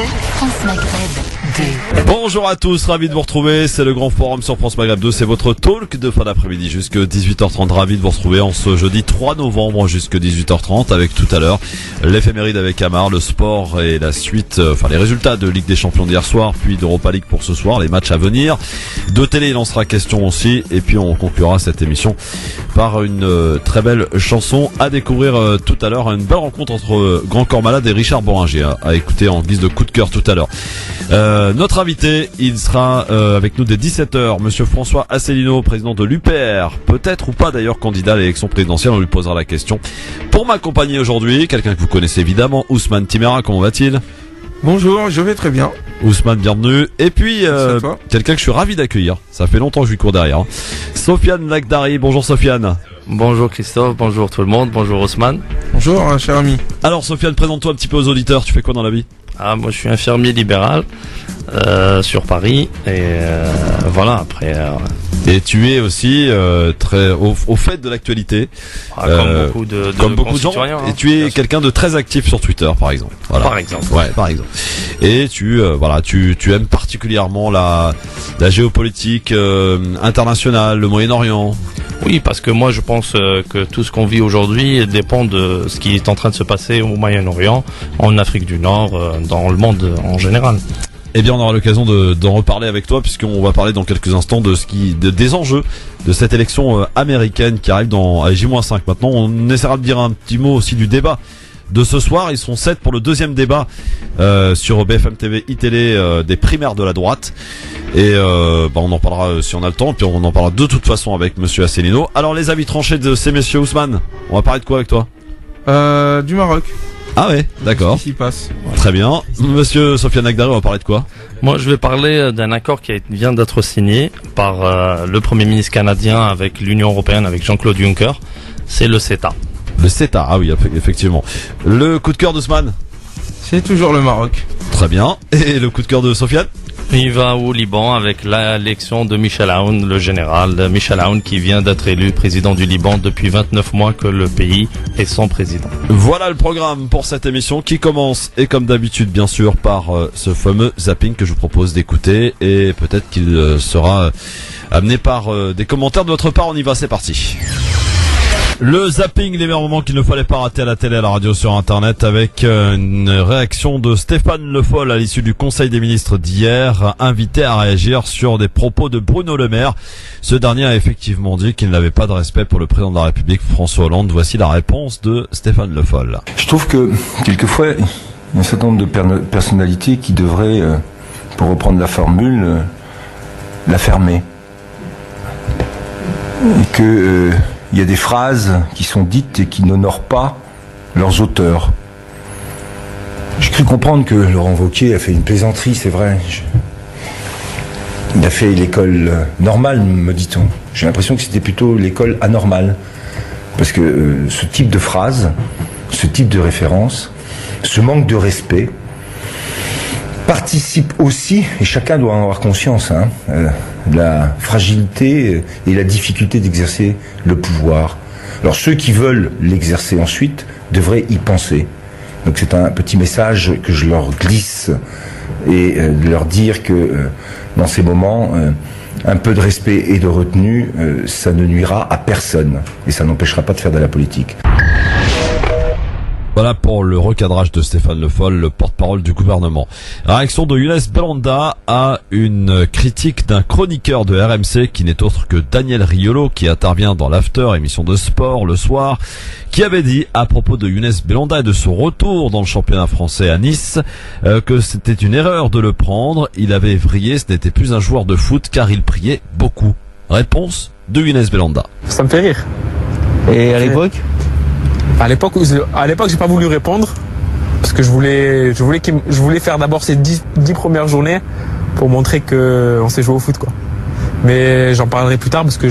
France Maghreb 2. Bonjour à tous, ravi de vous retrouver, c'est le grand forum sur France Maghreb 2, c'est votre talk de fin d'après-midi jusqu'à 18h30, ravi de vous retrouver en ce jeudi 3 novembre jusqu'à 18h30 avec tout à l'heure l'éphéméride avec Amar, le sport et la suite, les résultats de Ligue des Champions d'hier soir, puis d'Europa League pour ce soir, les matchs à venir, de télé il en sera question aussi, et puis on conclura cette émission par une très belle chanson à découvrir tout à l'heure, une belle rencontre entre Grand Corps Malade et Richard Boringer à écouter en guise de coup de cœur tout à l'heure. Notre invité, il sera avec nous dès 17h, monsieur François Asselineau, président de l'UPR, peut-être ou pas d'ailleurs candidat à l'élection présidentielle, on lui posera la question. Pour m'accompagner aujourd'hui, quelqu'un que vous connaissez évidemment, Ousmane Timera, comment va-t-il ? Bonjour, je vais très bien. Ousmane, bienvenue. Et puis, quelqu'un que je suis ravi d'accueillir, ça fait longtemps que je lui cours derrière. Sofiane Lakhdari, bonjour Sofiane. Bonjour Christophe, bonjour tout le monde, bonjour Ousmane. Bonjour cher ami. Alors Sofiane, présente-toi un petit peu aux auditeurs, tu fais quoi dans la vie ? Moi je suis infirmier libéral sur Paris et voilà après. Et tu es aussi très au fait de l'actualité, comme beaucoup de gens. citoyens. Et tu es quelqu'un de très actif sur Twitter, par exemple. Voilà. Par exemple. Ouais, par exemple. Et tu aimes particulièrement la géopolitique internationale, le Moyen-Orient. Oui, parce que moi je pense que tout ce qu'on vit aujourd'hui dépend de ce qui est en train de se passer au Moyen-Orient, en Afrique du Nord, dans le monde en général. Eh bien, on aura l'occasion d'en reparler avec toi, puisqu'on va parler dans quelques instants des enjeux de cette élection américaine qui arrive à J-5 maintenant. On essaiera de dire un petit mot aussi du débat de ce soir. Ils sont 7 pour le deuxième débat sur BFM TV, iTélé des primaires de la droite. Et on en parlera si on a le temps, puis on en parlera de toute façon avec monsieur Asselineau. Alors les avis tranchés de ces messieurs, Ousmane, on va parler de quoi avec toi ? Du Maroc. Ah ouais, d'accord. Qu'est-ce qui passe ? Très bien. Monsieur Sofiane Lakhdari, on va parler de quoi ? Moi je vais parler d'un accord qui vient d'être signé par le Premier ministre canadien avec l'Union Européenne, avec Jean-Claude Juncker. C'est le CETA. Le CETA, ah oui, effectivement. Le coup de cœur d'Ousmane ? C'est toujours le Maroc. Très bien. Et le coup de cœur de Sofiane ? Il va au Liban avec l'élection de Michel Aoun, le général Michel Aoun qui vient d'être élu président du Liban depuis 29 mois que le pays est son président. Voilà le programme pour cette émission qui commence, et comme d'habitude bien sûr, par ce fameux zapping que je vous propose d'écouter, et peut-être qu'il sera amené par des commentaires de votre part. On y va, c'est parti. Le zapping, les meilleurs moments qu'il ne fallait pas rater à la télé, à la radio, sur internet, avec une réaction de Stéphane Le Foll à l'issue du Conseil des ministres d'hier, invité à réagir sur des propos de Bruno Le Maire. Ce dernier a effectivement dit qu'il n'avait pas de respect pour le président de la République, François Hollande. Voici la réponse de Stéphane Le Foll. Je trouve que, quelquefois, il y a un certain nombre de personnalités qui devraient, pour reprendre la formule, la fermer. Et que... il y a des phrases qui sont dites et qui n'honorent pas leurs auteurs. J'ai cru comprendre que Laurent Wauquiez a fait une plaisanterie, c'est vrai. Il a fait l'école normale, me dit-on. J'ai l'impression que c'était plutôt l'école anormale. Parce que ce type de phrase, ce type de référence, ce manque de respect, participe aussi, et chacun doit en avoir conscience, la fragilité et la difficulté d'exercer le pouvoir. Alors ceux qui veulent l'exercer ensuite devraient y penser. Donc c'est un petit message que je leur glisse, et de leur dire que dans ces moments, un peu de respect et de retenue, ça ne nuira à personne, et ça n'empêchera pas de faire de la politique. Voilà pour le recadrage de Stéphane Le Foll, le porte-parole du gouvernement. Réaction de Younes Belhanda à une critique d'un chroniqueur de RMC qui n'est autre que Daniel Riolo, qui intervient dans l'After, émission de sport le soir, qui avait dit à propos de Younes Belhanda et de son retour dans le championnat français à Nice que c'était une erreur de le prendre. Il avait vrillé, ce n'était plus un joueur de foot car il priait beaucoup. Réponse de Younes Belhanda. Ça me fait rire. Et à l'époque ? À l'époque, j'ai pas voulu répondre parce que je voulais faire d'abord ces 10 premières journées pour montrer que on sait jouer au foot, quoi. Mais j'en parlerai plus tard parce que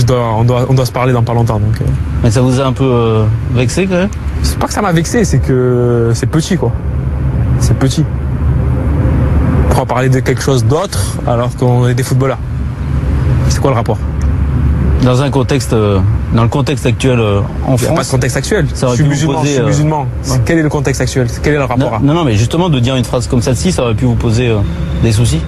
on doit se parler dans pas longtemps, donc. Mais ça vous a un peu vexé quand même ? C'est pas que ça m'a vexé, c'est que c'est petit, quoi. C'est petit. Pourquoi parler de quelque chose d'autre alors qu'on est des footballeurs ? C'est quoi le rapport ? dans un contexte, dans le contexte actuel en Il n'y a pas de France. contexte actuel. Ça aurait Je suis pu vous musulman, poser, je suis musulman. Quel est le contexte actuel? Quel est le rapport? Non, mais justement, de dire une phrase comme celle-ci, ça aurait pu vous poser des soucis.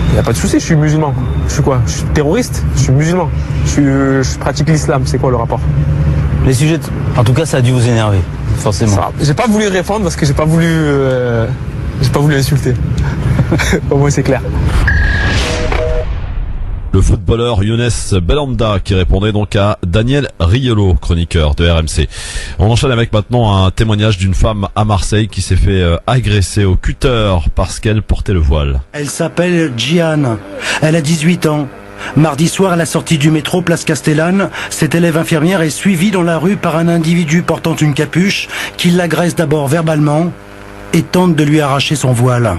Il n'y a pas de souci, je suis musulman. Je suis quoi? Je suis terroriste? Je suis musulman. Je pratique l'islam. C'est quoi le rapport? Les sujets, en tout cas, ça a dû vous énerver, forcément. Ça, j'ai pas voulu répondre parce que j'ai pas voulu insulter. Au moins c'est clair. Le footballeur Younes Belhanda qui répondait donc à Daniel Riolo, chroniqueur de RMC. On enchaîne avec maintenant un témoignage d'une femme à Marseille qui s'est fait agresser au cutter parce qu'elle portait le voile. Elle s'appelle Gian. Elle a 18 ans. Mardi soir, à la sortie du métro Place Castellane, cette élève infirmière est suivie dans la rue par un individu portant une capuche qui l'agresse d'abord verbalement et tente de lui arracher son voile.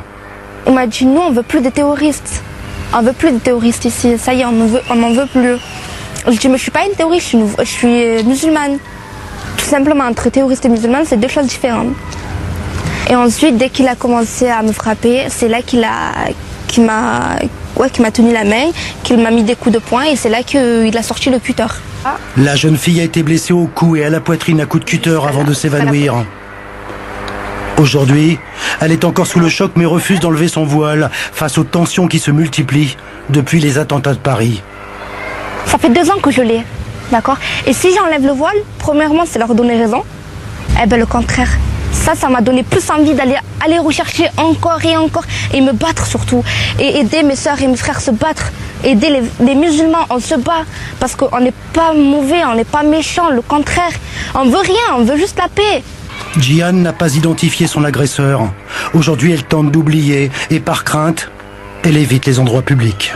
On m'a dit non, on veut plus de terroristes. On veut plus de terroristes ici. Ça y est, on n'en veut plus. Je dis mais je suis pas une terroriste, je suis musulmane. Tout simplement, entre terroriste et musulmane, c'est deux choses différentes. Et ensuite, dès qu'il a commencé à me frapper, c'est là qu'il m'a tenu la main, qu'il m'a mis des coups de poing et c'est là qu'il a sorti le cutter. La jeune fille a été blessée au cou et à la poitrine à coups de cutter avant de s'évanouir. Aujourd'hui, elle est encore sous le choc mais refuse d'enlever son voile face aux tensions qui se multiplient depuis les attentats de Paris. Ça fait 2 ans que je l'ai, d'accord? Et si j'enlève le voile, premièrement, c'est leur donner raison. Eh ben le contraire. Ça m'a donné plus envie d'aller rechercher encore et me battre surtout. Et aider mes soeurs et mes frères à se battre. Aider les musulmans, on se bat. Parce qu'on n'est pas mauvais, on n'est pas méchants, le contraire. On veut rien, on veut juste la paix. Gian n'a pas identifié son agresseur. Aujourd'hui, elle tente d'oublier et par crainte, elle évite les endroits publics.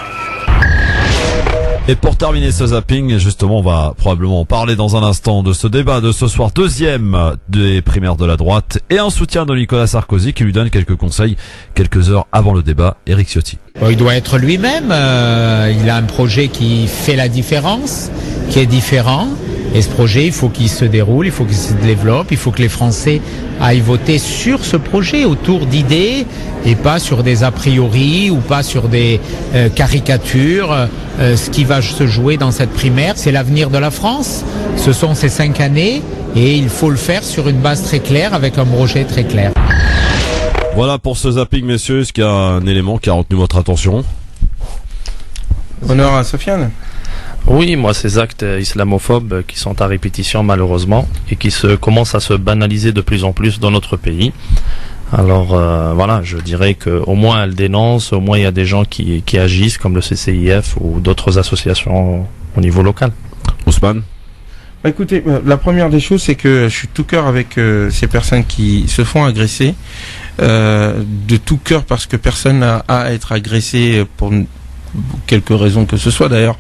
Et pour terminer ce zapping, justement, on va probablement parler dans un instant de ce débat de ce soir, deuxième des primaires de la droite, et un soutien de Nicolas Sarkozy qui lui donne quelques conseils quelques heures avant le débat. Éric Ciotti. Il doit être lui-même, il a un projet qui fait la différence, qui est différent. Et ce projet, il faut qu'il se déroule, il faut qu'il se développe, il faut que les Français aillent voter sur ce projet, autour d'idées, et pas sur des a priori ou pas sur des caricatures. Ce qui va se jouer dans cette primaire, c'est l'avenir de la France. Ce sont ces 5 années, et il faut le faire sur une base très claire, avec un projet très clair. Voilà pour ce zapping, messieurs. Est-ce qu'il y a un élément qui a retenu votre attention? Honneur à Sofiane. Oui, moi, ces actes islamophobes qui sont à répétition malheureusement et qui commencent à se banaliser de plus en plus dans notre pays. Alors voilà, je dirais que au moins elle dénonce, au moins il y a des gens qui agissent comme le CCIF ou d'autres associations au niveau local. Ousmane? Écoutez, la première des choses, c'est que je suis tout cœur avec ces personnes qui se font agresser. De tout cœur parce que personne n'a à être agressé pour quelque raison que ce soit d'ailleurs.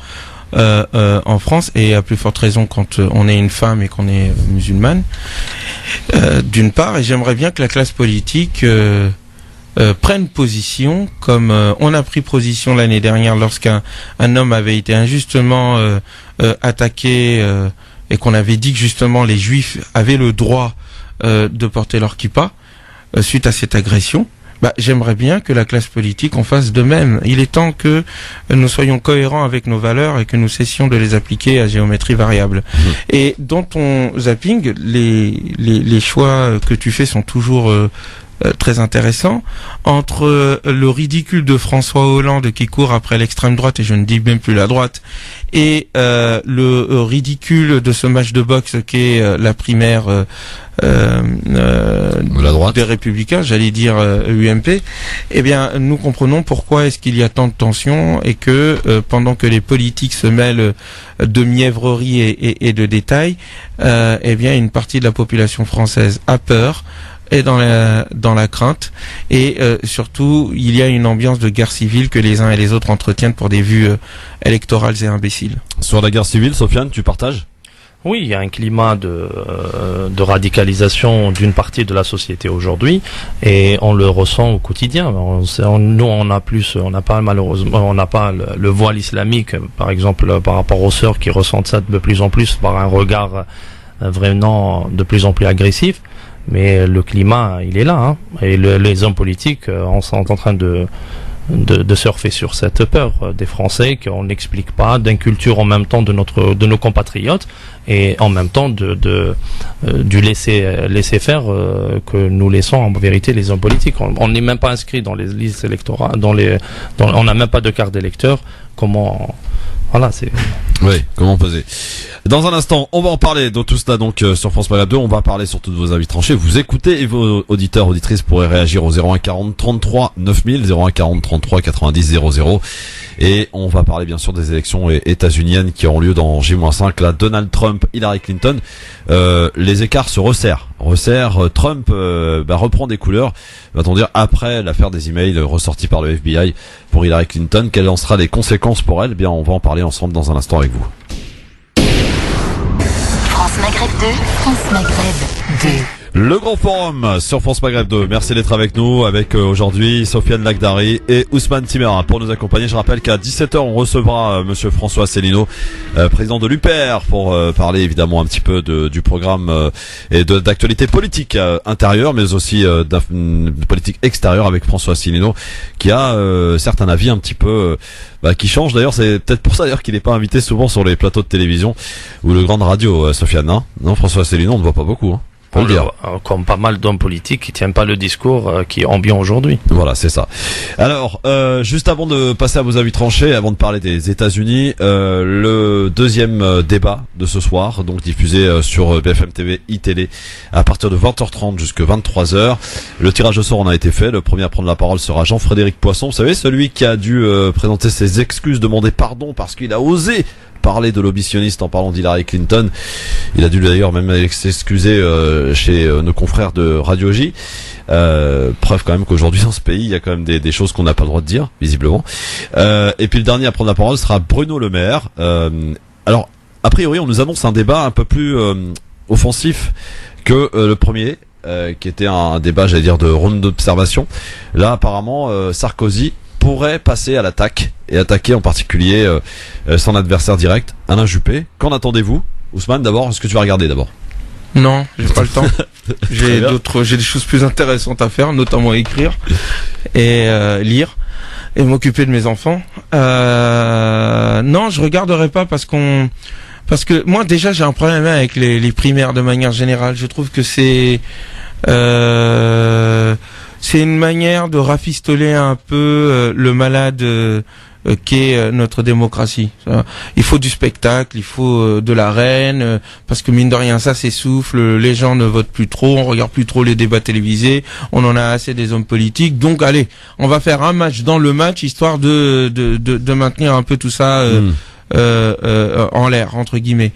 En France, et à plus forte raison quand on est une femme et qu'on est musulmane, d'une part, et j'aimerais bien que la classe politique prenne position comme on a pris position l'année dernière lorsqu'un homme avait été injustement attaqué et qu'on avait dit que justement les juifs avaient le droit de porter leur kippa suite à cette agression. J'aimerais bien que la classe politique en fasse de même. Il est temps que nous soyons cohérents avec nos valeurs et que nous cessions de les appliquer à géométrie variable. Et dans ton zapping, les choix que tu fais sont toujours très intéressants. Entre le ridicule de François Hollande qui court après l'extrême droite, et je ne dis même plus la droite, et le ridicule de ce match de boxe qu'est la primaire la droite des Républicains, j'allais dire UMP, eh bien nous comprenons pourquoi est-ce qu'il y a tant de tensions et que pendant que les politiques se mêlent de mièvreries et de détails, eh bien une partie de la population française a peur, est dans la crainte, et surtout il y a une ambiance de guerre civile que les uns et les autres entretiennent pour des vues électorales et imbéciles. Sur la guerre civile, Sofiane, tu partages? Oui, il y a un climat de radicalisation d'une partie de la société aujourd'hui, et on le ressent au quotidien. Nous, on n'a pas malheureusement, le voile islamique, par exemple, par rapport aux sœurs qui ressentent ça de plus en plus par un regard vraiment de plus en plus agressif. Mais le climat, il est là, hein. Et les hommes politiques sont en train de de surfer sur cette peur des Français qu'on n'explique pas, d'inculture en même temps de nos compatriotes et en même temps du laisser faire que nous laissons en vérité les hommes politiques. On n'est même pas inscrit dans les listes électorales, on n'a même pas de carte d'électeur. Comment peser. Dans un instant, on va en parler de tout cela sur France Maghreb 2. On va parler surtout de vos avis tranchés. Vous écoutez et vos auditeurs, auditrices pourraient réagir au 01 40 33 9000, 01 40 33 90 00. Et on va parler bien sûr des élections états-uniennes qui auront lieu dans J-5. Là, Donald Trump, Hillary Clinton, les écarts se resserrent. Trump reprend des couleurs, va-t-on dire, après l'affaire des emails ressortis par le FBI pour Hillary Clinton. Quelles en sera les conséquences pour elle? On va en parler ensemble dans un instant avec vous. France Maghreb 2, France Maghreb 2. Le grand forum sur France Maghreb 2. Merci d'être avec nous, avec aujourd'hui Sofiane Lakhdari et Ousmane Timera pour nous accompagner. Je rappelle qu'à 17h on recevra monsieur François Asselineau, président de l'UPR, pour parler évidemment un petit peu du programme et d'actualité politique intérieure, mais aussi politique extérieure, avec François Asselineau qui a certes un avis un petit peu qui change. D'ailleurs, c'est peut-être pour ça d'ailleurs qu'il n'est pas invité souvent sur les plateaux de télévision ou le grande radio, Sofiane. Non, François Asselineau, on ne voit pas beaucoup. Comme pas mal d'hommes politiques qui tiennent pas le discours qui est ambiant aujourd'hui. Voilà, c'est ça. Alors, juste avant de passer à vos avis tranchés, avant de parler des États-Unis, le deuxième débat de ce soir, donc diffusé sur BFM TV, iTélé, à partir de 20h30 jusqu'à 23h. Le tirage au sort en a été fait. Le premier à prendre la parole sera Jean-Frédéric Poisson. Vous savez, celui qui a dû présenter ses excuses, demander pardon parce qu'il a osé parler de l'obitionniste en parlant d'Hillary Clinton. Il a dû d'ailleurs même s'excuser chez nos confrères de Radio J. Preuve quand même qu'aujourd'hui dans ce pays il y a quand même des choses qu'on n'a pas le droit de dire, visiblement. Et puis le dernier à prendre la parole sera Bruno Le Maire. Alors a priori on nous annonce un débat un peu plus offensif que le premier, qui était un débat, j'allais dire, de ronde d'observation. Là apparemment Sarkozy pourrait passer à l'attaque et attaquer en particulier son adversaire direct, Alain Juppé. Qu'en attendez-vous? Ousmane, d'abord, est-ce que tu vas regarder d'abord? Non, j'ai pas le temps. J'ai des choses plus intéressantes à faire, notamment écrire et lire et m'occuper de mes enfants. Non, je regarderai pas parce que moi déjà j'ai un problème avec les primaires de manière générale. Je trouve que c'est une manière de rafistoler un peu le malade qu'est notre démocratie. Il faut du spectacle, il faut de l'arène, parce que mine de rien ça s'essouffle, les gens ne votent plus trop, on regarde plus trop les débats télévisés, on en a assez des hommes politiques, donc allez, on va faire un match dans le match, histoire de maintenir un peu tout ça en l'air, entre guillemets,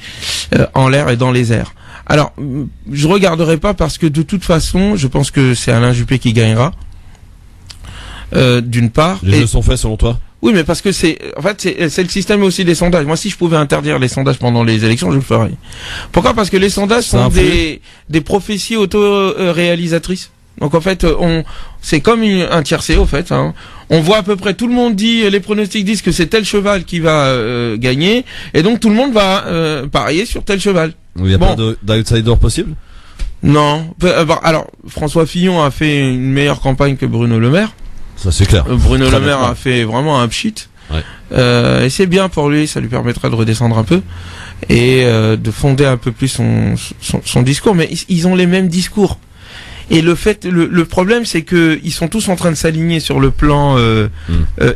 en l'air et dans les airs. Alors, je regarderai pas parce que de toute façon, je pense que c'est Alain Juppé qui gagnera. D'une part. Les jeux sont faits selon toi? Oui, mais parce que c'est le système aussi des sondages. Moi, si je pouvais interdire les sondages pendant les élections, je le ferais. Pourquoi? Parce que les sondages sont des prophéties auto-réalisatrices. Donc en fait, c'est comme un tiercé au fait. On voit à peu près, tout le monde dit, les pronostics disent que c'est tel cheval qui va gagner, et donc tout le monde va parier sur tel cheval. Il n'y a pas d'outsider possible? Non. Alors, François Fillon a fait une meilleure campagne que Bruno Le Maire. Ça c'est clair. Bruno Le Maire a fait vraiment un pchit. Ouais. Et c'est bien pour lui, ça lui permettra de redescendre un peu et de fonder un peu plus son discours. Mais ils ont les mêmes discours. Et le problème, c'est que ils sont tous en train de s'aligner sur le plan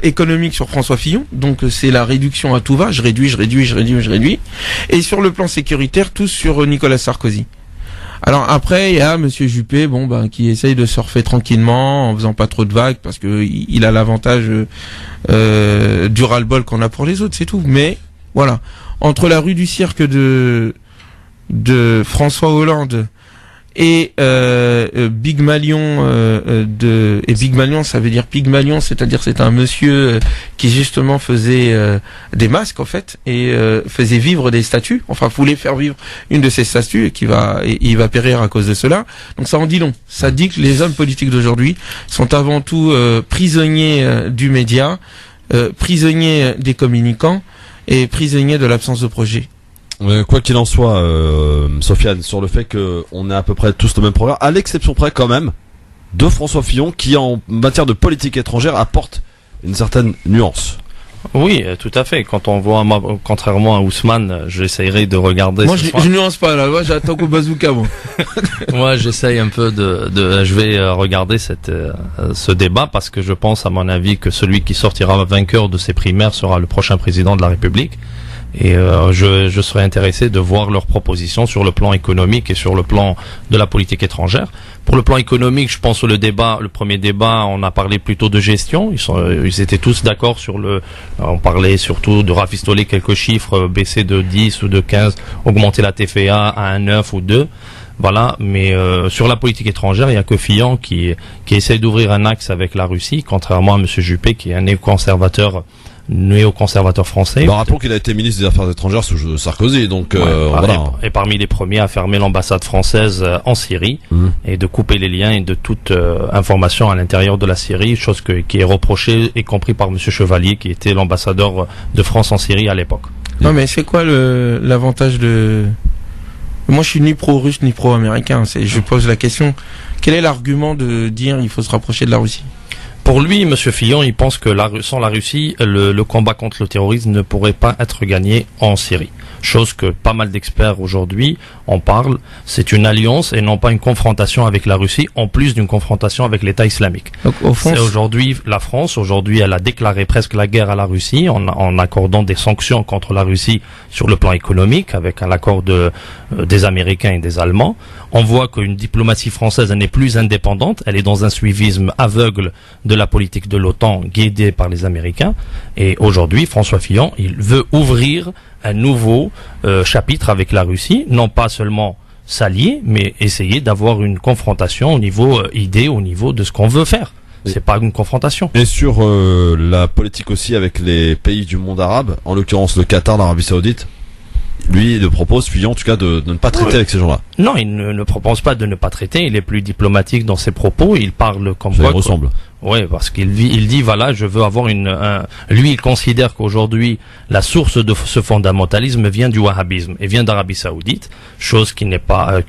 économique sur François Fillon. Donc c'est la réduction à tout va. Je réduis. Et sur le plan sécuritaire, tous sur Nicolas Sarkozy. Alors après, il y a Monsieur Juppé, qui essaye de surfer tranquillement en faisant pas trop de vagues parce que il a l'avantage du ras-le-bol qu'on a pour les autres, c'est tout. Mais voilà, entre la rue du Cirque de François Hollande et Pygmalion et Pygmalion, ça veut dire Pygmalion, c'est-à-dire c'est un monsieur qui justement faisait des masques en fait et faisait vivre des statues, enfin voulait faire vivre une de ces statues et il va périr à cause de cela. Donc ça en dit long. Ça dit que les hommes politiques d'aujourd'hui sont avant tout prisonniers du média, prisonniers des communicants et prisonniers de l'absence de projet. Quoi qu'il en soit, Sofiane, sur le fait qu'on est à peu près tous le même programme, à l'exception près quand même de François Fillon qui en matière de politique étrangère apporte une certaine nuance. Oui, tout à fait. Quand on voit, moi, contrairement à Ousmane, j'essayerai de regarder. Moi, je nuance pas là. Moi, j'attends qu'au bazooka, moi. Moi, j'essaye un peu je vais regarder ce débat parce que je pense, à mon avis, que celui qui sortira vainqueur de ces primaires sera le prochain président de la République. Et je serais intéressé de voir leurs propositions sur le plan économique et sur le plan de la politique étrangère. Pour le plan économique, je pense que le premier débat, on a parlé plutôt de gestion. Ils étaient tous d'accord on parlait surtout de rafistoler quelques chiffres, baisser de 10 ou de 15, augmenter la TFA à 1,9 ou 2. Voilà, mais sur la politique étrangère, il y a que Fillon qui essaie d'ouvrir un axe avec la Russie, contrairement à monsieur Juppé qui est un néoconservateur français. Rappelons qu'il a été ministre des Affaires étrangères sous Sarkozy, donc voilà. Et parmi les premiers à fermer l'ambassade française en Syrie et de couper les liens et de toute information à l'intérieur de la Syrie, chose qui est reprochée, y compris par monsieur Chevalier, qui était l'ambassadeur de France en Syrie à l'époque. Non, mais c'est quoi l'avantage de... Moi, je suis ni pro-russe ni pro-américain. Je pose la question. Quel est l'argument de dire il faut se rapprocher de la Russie? Pour lui, monsieur Fillon, il pense que sans la Russie, le combat contre le terrorisme ne pourrait pas être gagné en Syrie. Chose que pas mal d'experts aujourd'hui en parlent. C'est une alliance et non pas une confrontation avec la Russie, en plus d'une confrontation avec l'État islamique. Donc, au fond, la France, elle a déclaré presque la guerre à la Russie en accordant des sanctions contre la Russie sur le plan économique, avec un accord des Américains et des Allemands. On voit qu'une diplomatie française n'est plus indépendante, elle est dans un suivisme aveugle de la politique de l'OTAN, guidée par les Américains. Et aujourd'hui, François Fillon, il veut ouvrir un nouveau chapitre avec la Russie, non pas seulement s'allier, mais essayer d'avoir une confrontation au niveau idée, au niveau de ce qu'on veut faire. C'est pas une confrontation. Et sur la politique aussi avec les pays du monde arabe, en l'occurrence le Qatar, l'Arabie Saoudite, lui il propose, Fillon en tout cas, de ne pas traiter avec ces gens-là. Non, il ne propose pas de ne pas traiter, il est plus diplomatique dans ses propos, il parle comme ça ressemble. Oui, parce qu'il dit voilà, je veux avoir lui il considère qu'aujourd'hui la source de ce fondamentalisme vient du wahhabisme et vient d'Arabie Saoudite, chose qui n'est pas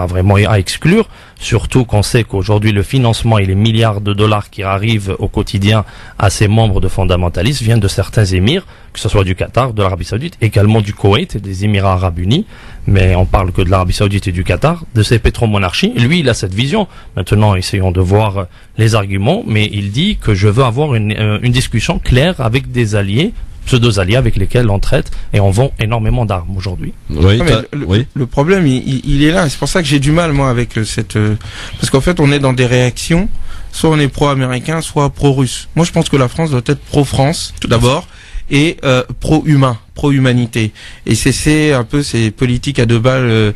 vraiment à exclure, surtout qu'on sait qu'aujourd'hui le financement et les milliards de dollars qui arrivent au quotidien à ces membres de fondamentalistes viennent de certains émirs, que ce soit du Qatar, de l'Arabie Saoudite, également du Koweït et des Émirats Arabes Unis, mais on parle que de l'Arabie Saoudite et du Qatar, de ces pétromonarchies. Lui, il a cette vision. Maintenant, essayons de voir les arguments, mais il dit que je veux avoir une discussion claire avec des alliés, pseudo-alliés avec lesquels on traite et on vend énormément d'armes aujourd'hui. Oui, le problème, il est là. C'est pour ça que j'ai du mal, moi, avec parce qu'en fait, on est dans des réactions. Soit on est pro-américain, soit pro-russe. Moi, je pense que la France doit être pro-France, tout d'abord, et pro-humain, pro-humanité. Et c'est un peu ces politiques à deux balles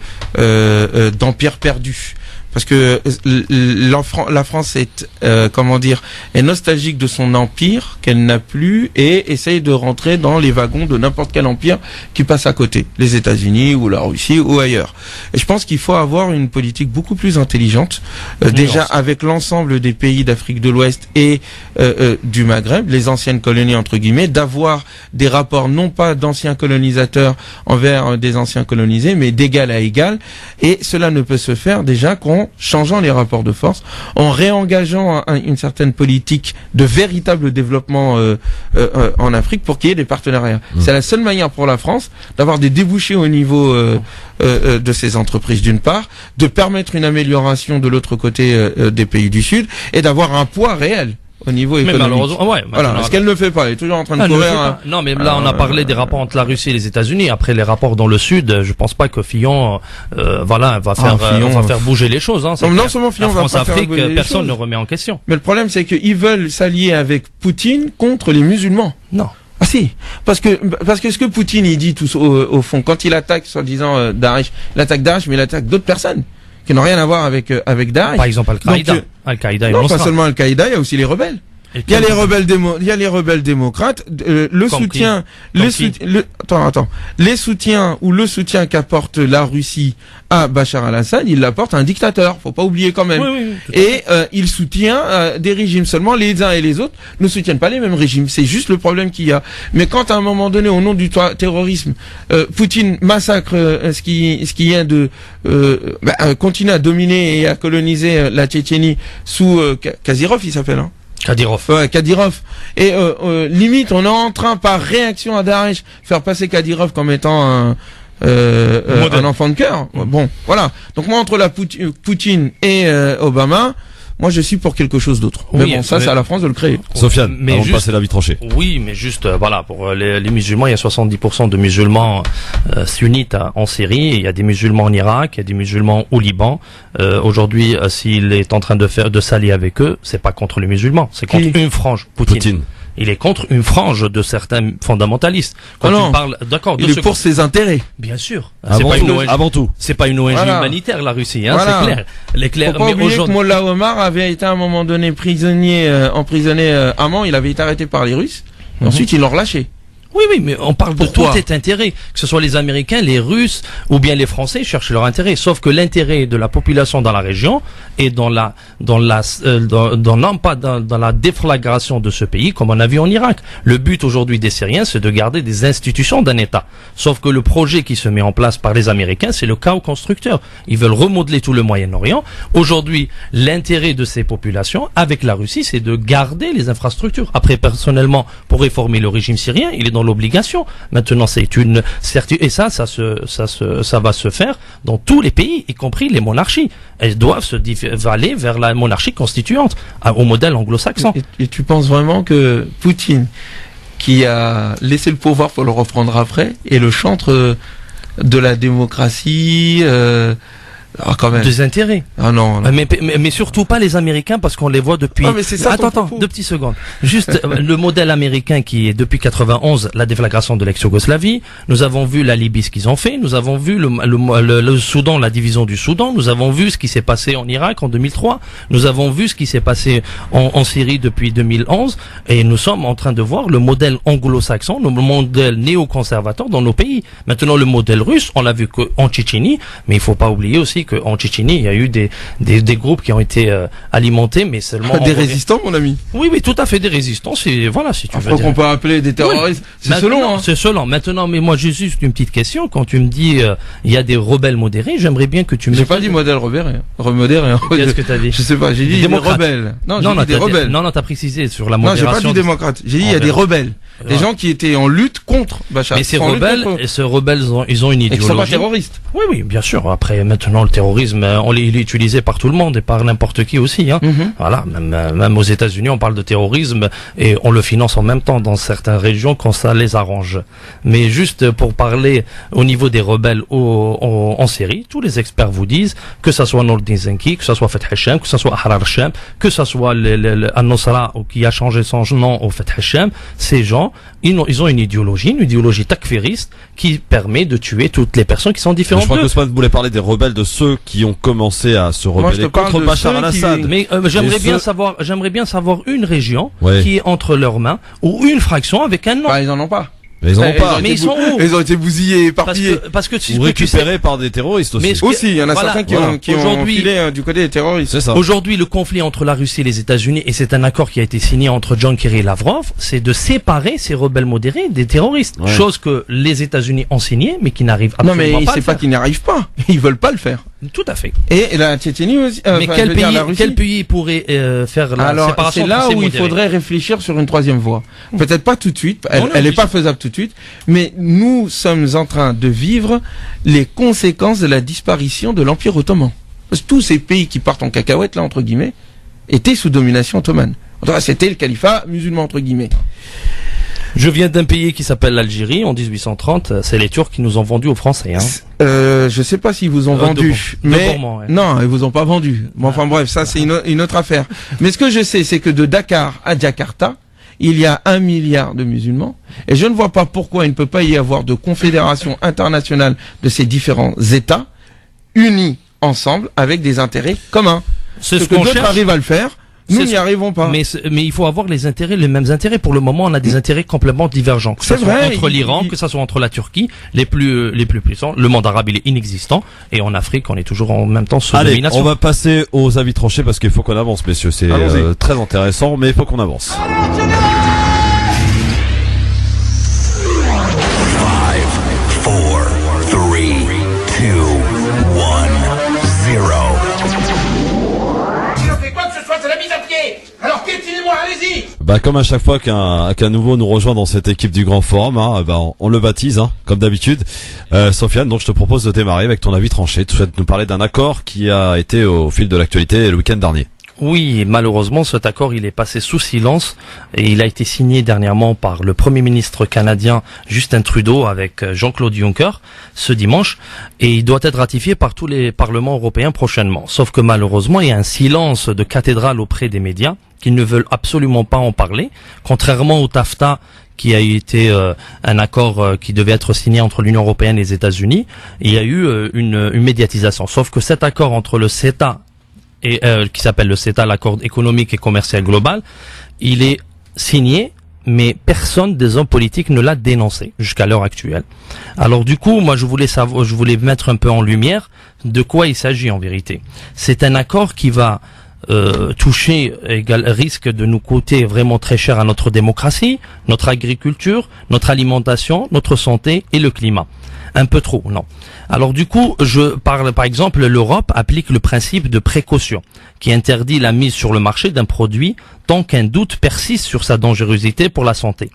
d'empire perdu. Parce que la France est, est nostalgique de son empire qu'elle n'a plus et essaye de rentrer dans les wagons de n'importe quel empire qui passe à côté, les États-Unis ou la Russie ou ailleurs. Et je pense qu'il faut avoir une politique beaucoup plus intelligente, déjà avec l'ensemble des pays d'Afrique de l'Ouest et du Maghreb, les anciennes colonies entre guillemets, d'avoir des rapports non pas d'anciens colonisateurs envers des anciens colonisés, mais d'égal à égal. Et cela ne peut se faire déjà qu'en changeant les rapports de force, en réengageant une certaine politique de véritable développement en Afrique pour qu'il y ait des partenariats. C'est la seule manière pour la France d'avoir des débouchés au niveau de ces entreprises d'une part, de permettre une amélioration de l'autre côté des pays du Sud et d'avoir un poids réel au niveau économique. Mais malheureusement, voilà, ce qu'elle ne fait pas, elle est toujours en train de courir. Non, mais là, on a parlé des rapports entre la Russie et les États-Unis. Après, les rapports dans le Sud, je pense pas que Fillon, va faire bouger les choses. Hein, non seulement Fillon va pas faire bouger les choses. Personne ne remet en question. Mais le problème, c'est qu'ils veulent s'allier avec Poutine contre les musulmans. Non. Ah si, parce que ce que Poutine il dit tout au fond, quand il attaque soi-disant Daesh, il attaque Daesh, mais il attaque d'autres personnes qui n'ont rien à voir avec Daesh. Par exemple Al-Qaïda. Non, pas seulement Al-Qaïda, il y a aussi les rebelles. Il y a les rebelles démocrates, le soutien ou le soutien qu'apporte la Russie à Bachar al-Assad, il l'apporte à un dictateur, faut pas oublier quand même. Et il soutient des régimes seulement, les uns et les autres ne soutiennent pas les mêmes régimes, c'est juste le problème qu'il y a. Mais quand à un moment donné, au nom du terrorisme, Poutine massacre ce qui vient de continue à dominer et à coloniser la Tchétchénie sous Kadyrov, il s'appelle, hein. Kadyrov. Ouais, Kadyrov. Et limite, on est en train, par réaction à Daesh, faire passer Kadyrov comme étant un enfant de cœur. Bon, voilà. Donc moi, entre la Poutine et Obama, moi je suis pour quelque chose d'autre. Oui, mais bon, ça c'est à la France de le créer. Sofiane, mais avant juste- de passer la vie tranchée. Oui, mais juste, voilà, pour les musulmans, il y a 70% de musulmans sunnites en Syrie, il y a des musulmans en Irak, il y a des musulmans au Liban. Aujourd'hui, s'il est en train de s'allier avec eux, c'est pas contre les musulmans, c'est contre une frange, Poutine. Il est contre une frange de certains fondamentalistes. Quand non. tu parles, d'accord, Il est pour ses intérêts. Bien sûr. Avant tout. C'est pas une ONG Voilà. humanitaire, la Russie, hein, Voilà. c'est clair. Les clairs, Faut pas mais oublier que aujourd'hui, Mollah Omar avait été à un moment donné prisonnier, emprisonné à Mans. Il avait été arrêté par les Russes. Et ensuite, ils l'ont relâché. oui, mais on parle de Pourquoi tout est intérêt. Que ce soit les Américains, les Russes ou bien les Français cherchent leur intérêt. Sauf que l'intérêt de la population dans la région est dans la déflagration de ce pays, comme on a vu en Irak. Le but aujourd'hui des Syriens, c'est de garder des institutions d'un État. Sauf que le projet qui se met en place par les Américains, c'est le chaos constructeur. Ils veulent remodeler tout le Moyen-Orient. Aujourd'hui, l'intérêt de ces populations, avec la Russie, c'est de garder les infrastructures. Après, personnellement, pour réformer le régime syrien, il est dans l'obligation. Maintenant, c'est une certitude. Et ça va se faire dans tous les pays, y compris les monarchies. Elles doivent aller vers la monarchie constituante, au modèle anglo-saxon. Et tu penses vraiment que Poutine, qui a laissé le pouvoir pour le reprendre après, est le chantre de la démocratie quand même. Des intérêts. Ah non. Mais surtout pas les Américains, parce qu'on les voit depuis... Ah, mais c'est ça, Attends, 2 petites secondes. Juste le modèle américain qui est depuis 91 la déflagration de l'ex-Yougoslavie. Nous avons vu la Libye, ce qu'ils ont fait. Nous avons vu le Soudan, la division du Soudan. Nous avons vu ce qui s'est passé en Irak en 2003. Nous avons vu ce qui s'est passé en Syrie depuis 2011. Et nous sommes en train de voir le modèle anglo-saxon, le modèle néoconservateur dans nos pays. Maintenant, le modèle russe, on l'a vu qu'en Tchétchénie, mais il faut pas oublier aussi qu'en Tchétchénie, il y a eu des groupes qui ont été alimentés, mais seulement... Des résistants, mon ami. Oui, tout à fait, des résistants. C'est, voilà, si tu veux Après dire. qu'on peut appeler des terroristes. Oui. C'est selon, hein. C'est selon. Maintenant, mais moi, j'ai juste une petite question. Quand tu me dis, il y a des rebelles modérés, j'aimerais bien que tu me... J'ai pas dit modèle modéré. Qu'est-ce que t'as dit? Je sais pas, j'ai dit des rebelles. Non, j'ai dit des rebelles. Non, t'as précisé sur la Non, modération. j'ai pas dit démocrate. J'ai dit il y a des rebelles. Des gens qui étaient en lutte contre Bachar. Mais ces rebelles, ils ont une idéologie. Ils sont pas terroristes. Oui, bien sûr. Après, maintenant, le terrorisme, il est utilisé par tout le monde et par n'importe qui aussi, hein. Voilà. Même aux États-Unis, on parle de terrorisme et on le finance en même temps dans certaines régions quand ça les arrange. Mais juste pour parler au niveau des rebelles en Syrie, tous les experts vous disent que ça soit Nordin Zenki, que ça soit Fath Hacham, que ça soit Ahrar Hacham, que ça soit Al-Nusra qui a changé son nom au Fath Hacham, ces gens, ils ont une idéologie takfiriste qui permet de tuer toutes les personnes qui sont différentes. Je crois que Ousmane voulait parler des rebelles, de ceux qui ont commencé à se rebeller contre Bachar al-Assad. Mais j'aimerais bien savoir une région qui est entre leurs mains ou une fraction avec un nom. Bah, ils en ont pas. Mais ils en ont pas. Mais ils sont où? Ils ont été bousillés, éparpillés. Parce que ou récupérés par des terroristes aussi. Aussi, il y en a certains qui ont filé du côté des terroristes. C'est ça. Aujourd'hui, le conflit entre la Russie et les États-Unis, et c'est un accord qui a été signé entre John Kerry et Lavrov, c'est de séparer ces rebelles modérés des terroristes. Ouais. Chose que les États-Unis ont signé, mais qui n'arrivent absolument pas à le faire. Non, mais c'est pas qu'ils n'y arrivent pas. Ils veulent pas le faire. Tout à fait. Et la Tchétchénie aussi. Mais quel pays pourrait faire la Alors, séparation c'est là entre ces où il modérés? faudrait réfléchir sur une troisième voie. Peut-être pas tout de suite. Elle n'est pas faisable tout de suite. Mais nous sommes en train de vivre les conséquences de la disparition de l'Empire ottoman. Parce que tous ces pays qui partent en cacahuète, là, entre guillemets, étaient sous domination ottomane. C'était le califat musulman, entre guillemets. Je viens d'un pays qui s'appelle l'Algérie. En 1830, c'est les Turcs qui nous ont vendu aux Français. Hein. Je sais pas s'ils vous ont vendu, mais non, ils vous ont pas vendu. Bon, enfin bref, ça c'est une autre affaire. Mais ce que je sais, c'est que de Dakar à Jakarta, il y a 1 milliard de musulmans, et je ne vois pas pourquoi il ne peut pas y avoir de confédération internationale de ces différents États unis ensemble avec des intérêts communs. C'est ce que qu'on d'autres cherche. arrivent à le faire. Nous n'y arrivons pas. Mais il faut avoir les mêmes intérêts. Pour le moment, on a des intérêts complètement divergents. Que ce soit entre l'Iran, que ce soit entre la Turquie, les plus puissants. Le monde arabe, il est inexistant. Et en Afrique, on est toujours en même temps sous domination. On va passer aux avis tranchés parce qu'il faut qu'on avance, messieurs. C'est très intéressant, mais il faut qu'on avance. 5, 4, 3, 2, 1, 0. Si on fait quoi que ce soit, c'est la mise à pied. Alors piétinez-moi, allez-y. Bah, comme à chaque fois qu'un nouveau nous rejoint dans cette équipe du Grand Forum, on le baptise, comme d'habitude. Sofiane, donc je te propose de démarrer avec ton avis tranché. Tu souhaites nous parler d'un accord qui a été au fil de l'actualité le week-end dernier. Oui, malheureusement, cet accord, il est passé sous silence et il a été signé dernièrement par le Premier ministre canadien Justin Trudeau avec Jean-Claude Juncker ce dimanche et il doit être ratifié par tous les parlements européens prochainement. Sauf que malheureusement, il y a un silence de cathédrale auprès des médias qui ne veulent absolument pas en parler, contrairement au TAFTA qui a été un accord qui devait être signé entre l'Union européenne et les États-Unis. Il y a eu une médiatisation. Sauf que cet accord entre le CETA et qui s'appelle le CETA, l'accord économique et commercial global, il est signé, mais personne des hommes politiques ne l'a dénoncé jusqu'à l'heure actuelle. Alors du coup, moi je voulais mettre un peu en lumière de quoi il s'agit en vérité. C'est un accord qui va toucher, risque de nous coûter vraiment très cher à notre démocratie, notre agriculture, notre alimentation, notre santé et le climat. Un peu trop, non. Alors du coup, je parle par exemple, l'Europe applique le principe de précaution, qui interdit la mise sur le marché d'un produit tant qu'un doute persiste sur sa dangerosité pour la santé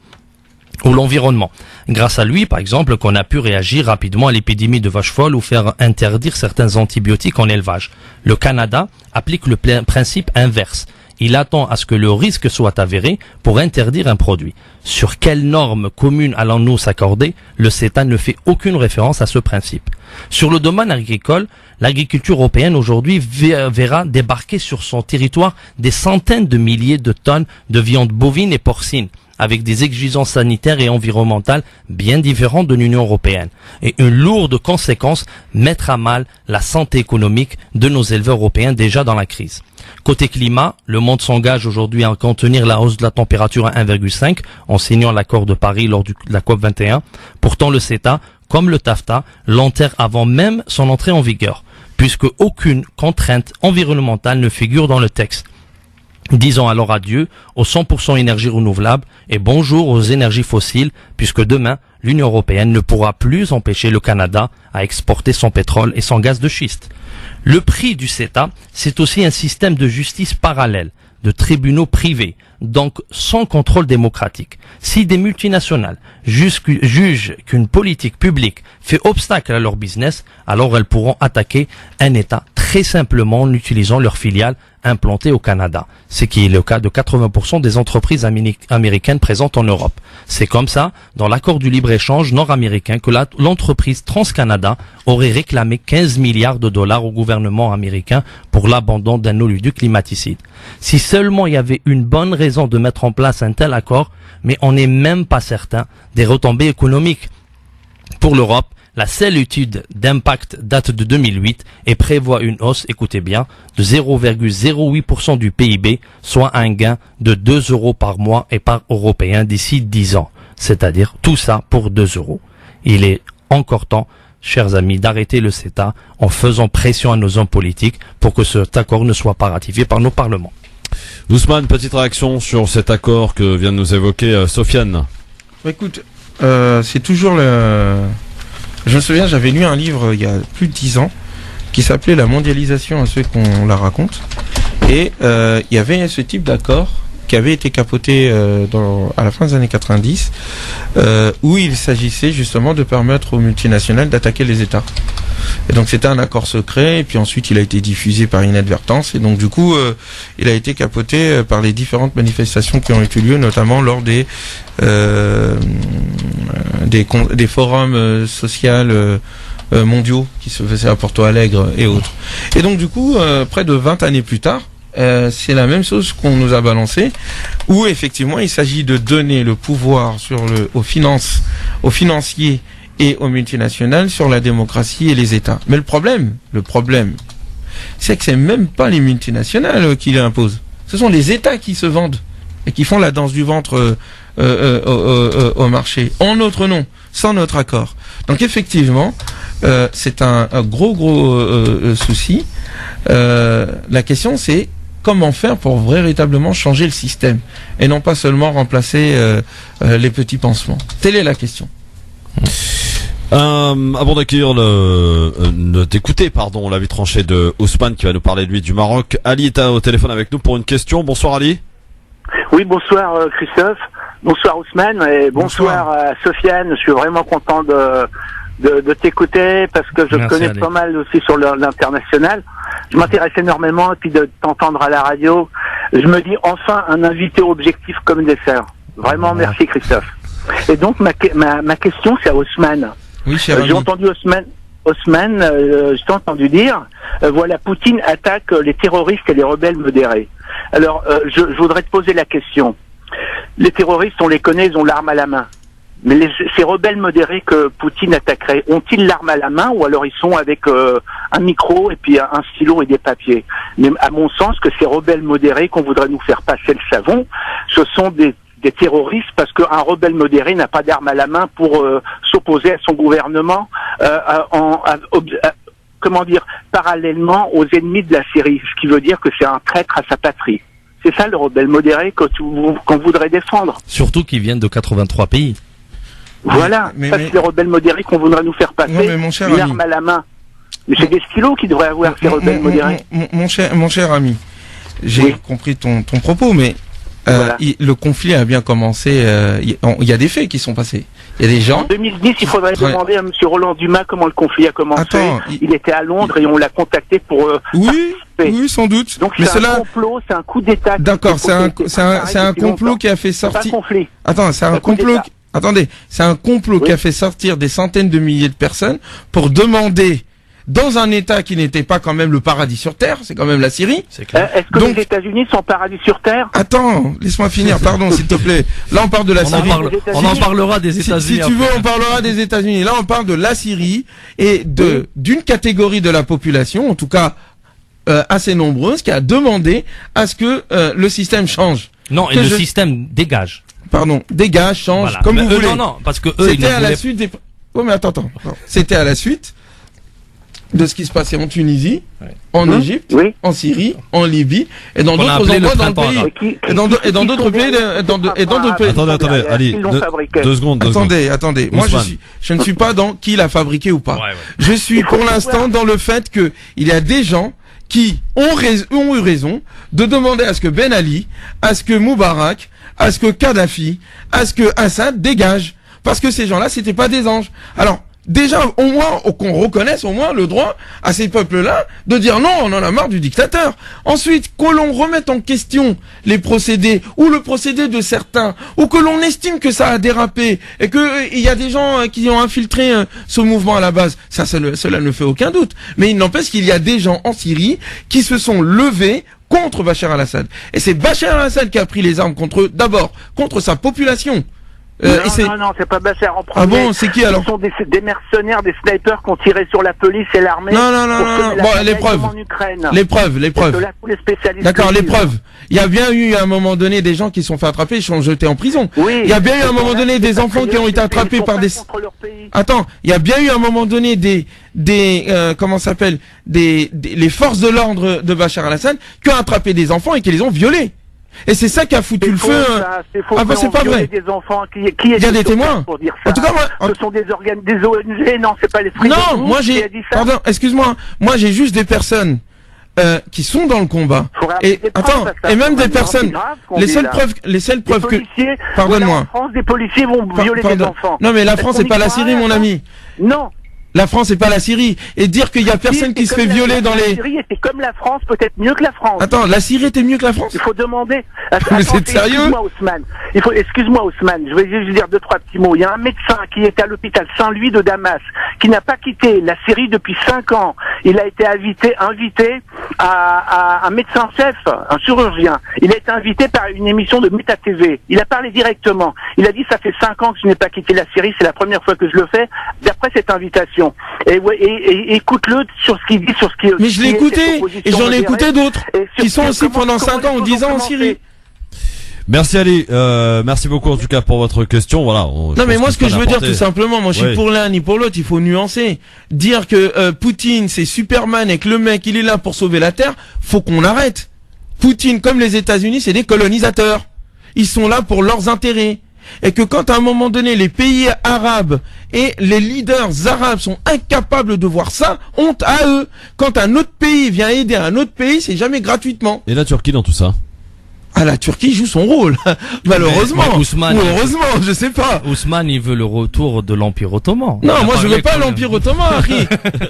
ou l'environnement. Grâce à lui, par exemple, qu'on a pu réagir rapidement à l'épidémie de vache folle ou faire interdire certains antibiotiques en élevage. Le Canada applique le principe inverse. Il attend à ce que le risque soit avéré pour interdire un produit. Sur quelles normes communes allons-nous s'accorder? Le CETA ne fait aucune référence à ce principe. Sur le domaine agricole, l'agriculture européenne aujourd'hui verra débarquer sur son territoire des centaines de milliers de tonnes de viande bovine et porcine, avec des exigences sanitaires et environnementales bien différentes de l'Union européenne. Et une lourde conséquence, mettre à mal la santé économique de nos éleveurs européens déjà dans la crise. Côté climat, le monde s'engage aujourd'hui à contenir la hausse de la température à 1,5 en signant l'accord de Paris lors de la COP21. Pourtant, le CETA, comme le TAFTA, l'enterre avant même son entrée en vigueur, puisque aucune contrainte environnementale ne figure dans le texte. Disons alors adieu aux 100% énergie renouvelable et bonjour aux énergies fossiles, puisque demain, l'Union européenne ne pourra plus empêcher le Canada à exporter son pétrole et son gaz de schiste. Le prix du CETA, c'est aussi un système de justice parallèle, de tribunaux privés, donc sans contrôle démocratique. Si des multinationales jugent qu'une politique publique fait obstacle à leur business, alors elles pourront attaquer un État très simplement en utilisant leurs filiales implantées au Canada, ce qui est le cas de 80% des entreprises américaines présentes en Europe. C'est comme ça, dans l'accord du libre-échange nord-américain, que l'entreprise TransCanada aurait réclamé 15 milliards de dollars au gouvernement américain pour l'abandon d'un oléoduc climaticide. Si seulement il y avait une bonne raison de mettre en place un tel accord, mais on n'est même pas certain des retombées économiques. Pour l'Europe, la seule étude d'impact date de 2008 et prévoit une hausse, écoutez bien, de 0,08% du PIB, soit un gain de 2 euros par mois et par Européen d'ici 10 ans. C'est-à-dire tout ça pour 2 euros. Il est encore temps, chers amis, d'arrêter le CETA en faisant pression à nos hommes politiques pour que cet accord ne soit pas ratifié par nos parlements. Ousmane, petite réaction sur cet accord que vient de nous évoquer Sofiane. Écoute, c'est toujours le... Je me souviens, j'avais lu un livre il y a plus de 10 ans qui s'appelait La mondialisation à ceux qu'on la raconte. Et il y avait ce type d'accord qui avait été capoté à la fin des années 90 où il s'agissait justement de permettre aux multinationales d'attaquer les États. Et donc c'était un accord secret et puis ensuite il a été diffusé par inadvertance et donc du coup il a été capoté par les différentes manifestations qui ont eu lieu, notamment lors des forums sociaux mondiaux qui se faisaient à Porto Alegre et autres. Et donc du coup près de 20 années plus tard, c'est la même chose qu'on nous a balancé, où effectivement il s'agit de donner le pouvoir aux financiers et aux multinationales sur la démocratie et les États. Mais le problème, c'est que c'est même pas les multinationales qui l'imposent. Ce sont les États qui se vendent et qui font la danse du ventre au marché, en notre nom, sans notre accord. Donc effectivement, c'est un gros souci. La question c'est comment faire pour véritablement changer le système et non pas seulement remplacer les petits pansements. Telle est la question. Avant d'accueillir d'écouter l'avis tranché de Ousmane qui va nous parler de lui du Maroc, Ali est au téléphone avec nous pour une question. Bonsoir Ali. Oui, bonsoir Christophe, bonsoir Ousmane et bonsoir à Sofiane. Je suis vraiment content de t'écouter parce que je connais pas mal aussi sur l'international. Je m'intéresse énormément et puis de t'entendre à la radio. Je me dis enfin un invité objectif comme dessert. Vraiment merci Christophe. Et donc ma question c'est à Ousmane. Oui, cher ami. J'ai entendu Ousmane, je t'ai entendu dire, voilà, Poutine attaque les terroristes et les rebelles modérés. Alors, je voudrais te poser la question. Les terroristes, on les connaît, ils ont l'arme à la main. Mais ces rebelles modérés que Poutine attaquerait, ont-ils l'arme à la main ou alors ils sont avec un micro et puis un stylo et des papiers? Mais à mon sens, que ces rebelles modérés qu'on voudrait nous faire passer le savon, ce sont des terroristes parce qu'un rebelle modéré n'a pas d'arme à la main pour s'opposer à son gouvernement comment dire, parallèlement aux ennemis de la Syrie, ce qui veut dire que c'est un traître à sa patrie. C'est ça le rebelle modéré qu'on voudrait défendre. Surtout qu'ils viennent de 83 pays. Voilà, c'est les rebelles modérés qu'on voudrait nous faire passer une arme à la main. Mais c'est des stylos qui devraient avoir ces rebelles modérés. Mon cher ami, j'ai compris ton propos, mais le conflit a bien commencé. Il y a des faits qui sont passés. Il y a des gens. En 2010, il faudrait demander à M. Roland Dumas comment le conflit a commencé. Il était à Londres et on l'a contacté pour. Oui, sans doute. Donc c'est un complot, c'est un coup d'État. D'accord, c'est un complot qui a fait sortir. Attends, c'est un complot. Attendez, c'est un complot qui a fait sortir des centaines de milliers de personnes pour demander, dans un État qui n'était pas quand même le paradis sur Terre, c'est quand même la Syrie. Est-ce que les États-Unis sont paradis sur Terre? Attends, laisse-moi finir, pardon, s'il te plaît. Là, on parle de la Syrie. On en parlera des États-Unis. Si tu veux, on parlera des États-Unis. Là, on parle de la Syrie et d'une catégorie de la population, en tout cas assez nombreuse, qui a demandé à ce que le système change. Non, et le système dégage. Pardon, dégage, change, voilà. Comme vous voulez. Non, parce que eux, c'était à la suite des. Oh mais attends. C'était à la suite de ce qui se passait en Tunisie, en Égypte, en Syrie, en Libye et dans d'autres endroits dans le pays. Et dans d'autres pays, Attendez, allez, 2 secondes. Attendez. Moi, je ne suis pas dans qui l'a fabriqué ou pas. Je suis pour l'instant dans le fait que il y a des gens qui ont eu raison de demander à ce que Ben Ali, à ce que Moubarak, à ce que Kadhafi, à ce que Assad dégagent. Parce que ces gens-là, c'était pas des anges. Alors, déjà, au moins, qu'on reconnaisse au moins le droit à ces peuples-là de dire non, on en a marre du dictateur. Ensuite, que l'on remette en question les procédés ou le procédé de certains, ou que l'on estime que ça a dérapé et que il y a des gens qui ont infiltré ce mouvement à la base. Cela ne fait aucun doute. Mais il n'empêche qu'il y a des gens en Syrie qui se sont levés contre Bachar al-Assad. Et c'est Bachar al-Assad qui a pris les armes d'abord contre sa population. Non, c'est pas Bachar en premier. Ah bon, c'est qui alors? Ce sont des mercenaires, des snipers qui ont tiré sur la police et l'armée. Non. Bon, les preuves. D'accord, les preuves. Il y a bien eu à un moment donné des gens qui sont fait attraper, ils sont jetés en prison. Oui. Il y a bien eu à un moment donné des enfants qui ont été attrapés par des. Attends, il y a bien eu à un moment donné comment ça s'appelle, les forces de l'ordre de Bachar al-Assad qui ont attrapé des enfants et qui les ont violés. Et c'est ça qui a foutu le feu. C'est pas vrai. Des enfants qui il y a des témoins. Pour dire ça. En tout cas, ce sont des ONG. Non, c'est pas les Free. Non, moi pardon, excuse-moi. Moi, j'ai juste des personnes qui sont dans le combat. Et attends, et même des personnes. Les seules preuves que. Pardonne-moi. En France, des policiers vont violer des enfants. Non, mais la France, c'est pas la Syrie, mon ami. Non. La France, c'est pas la Syrie. Et dire qu'il y a personne qui se fait violer dans les. La Syrie était comme la France, peut-être mieux que la France. Attends, la Syrie était mieux que la France? Il faut demander. Mais c'est sérieux? Excuse-moi, Ousmane. Je vais juste dire 2-3 petits mots. Il y a un médecin qui était à l'hôpital Saint-Louis de Damas, qui n'a pas quitté la Syrie depuis 5 ans. Il a été invité à un médecin-chef, un chirurgien. Il a été invité par une émission de Meta TV. Il a parlé directement. Il a dit, ça fait 5 ans que je n'ai pas quitté la Syrie. C'est la première fois que je le fais. D'après cette invitation. Et écoute-le sur ce qu'il dit, sur ce qui. Mais je l'ai écouté, et j'en ai écouté d'autres, qui sont aussi pendant 5 ans ou 10 ans en Syrie. Merci Ali, merci beaucoup en tout cas pour votre question. Voilà. Non mais moi ce que je veux dire tout simplement, moi je suis pour l'un ni pour l'autre, il faut nuancer. Dire que Poutine c'est Superman et que le mec il est là pour sauver la Terre, faut qu'on arrête. Poutine comme les États-Unis c'est des colonisateurs. Ils sont là pour leurs intérêts. Et que quand à un moment donné les pays arabes et les leaders arabes sont incapables de voir ça, honte à eux. Quand un autre pays vient aider un autre pays, c'est jamais gratuitement. Et la Turquie dans tout ça? la Turquie joue son rôle, malheureusement. Mais Ousmane, ou heureusement, je sais pas. Ousmane, il veut le retour de l'Empire ottoman. Non, moi je veux pas l'Empire ottoman, Harry.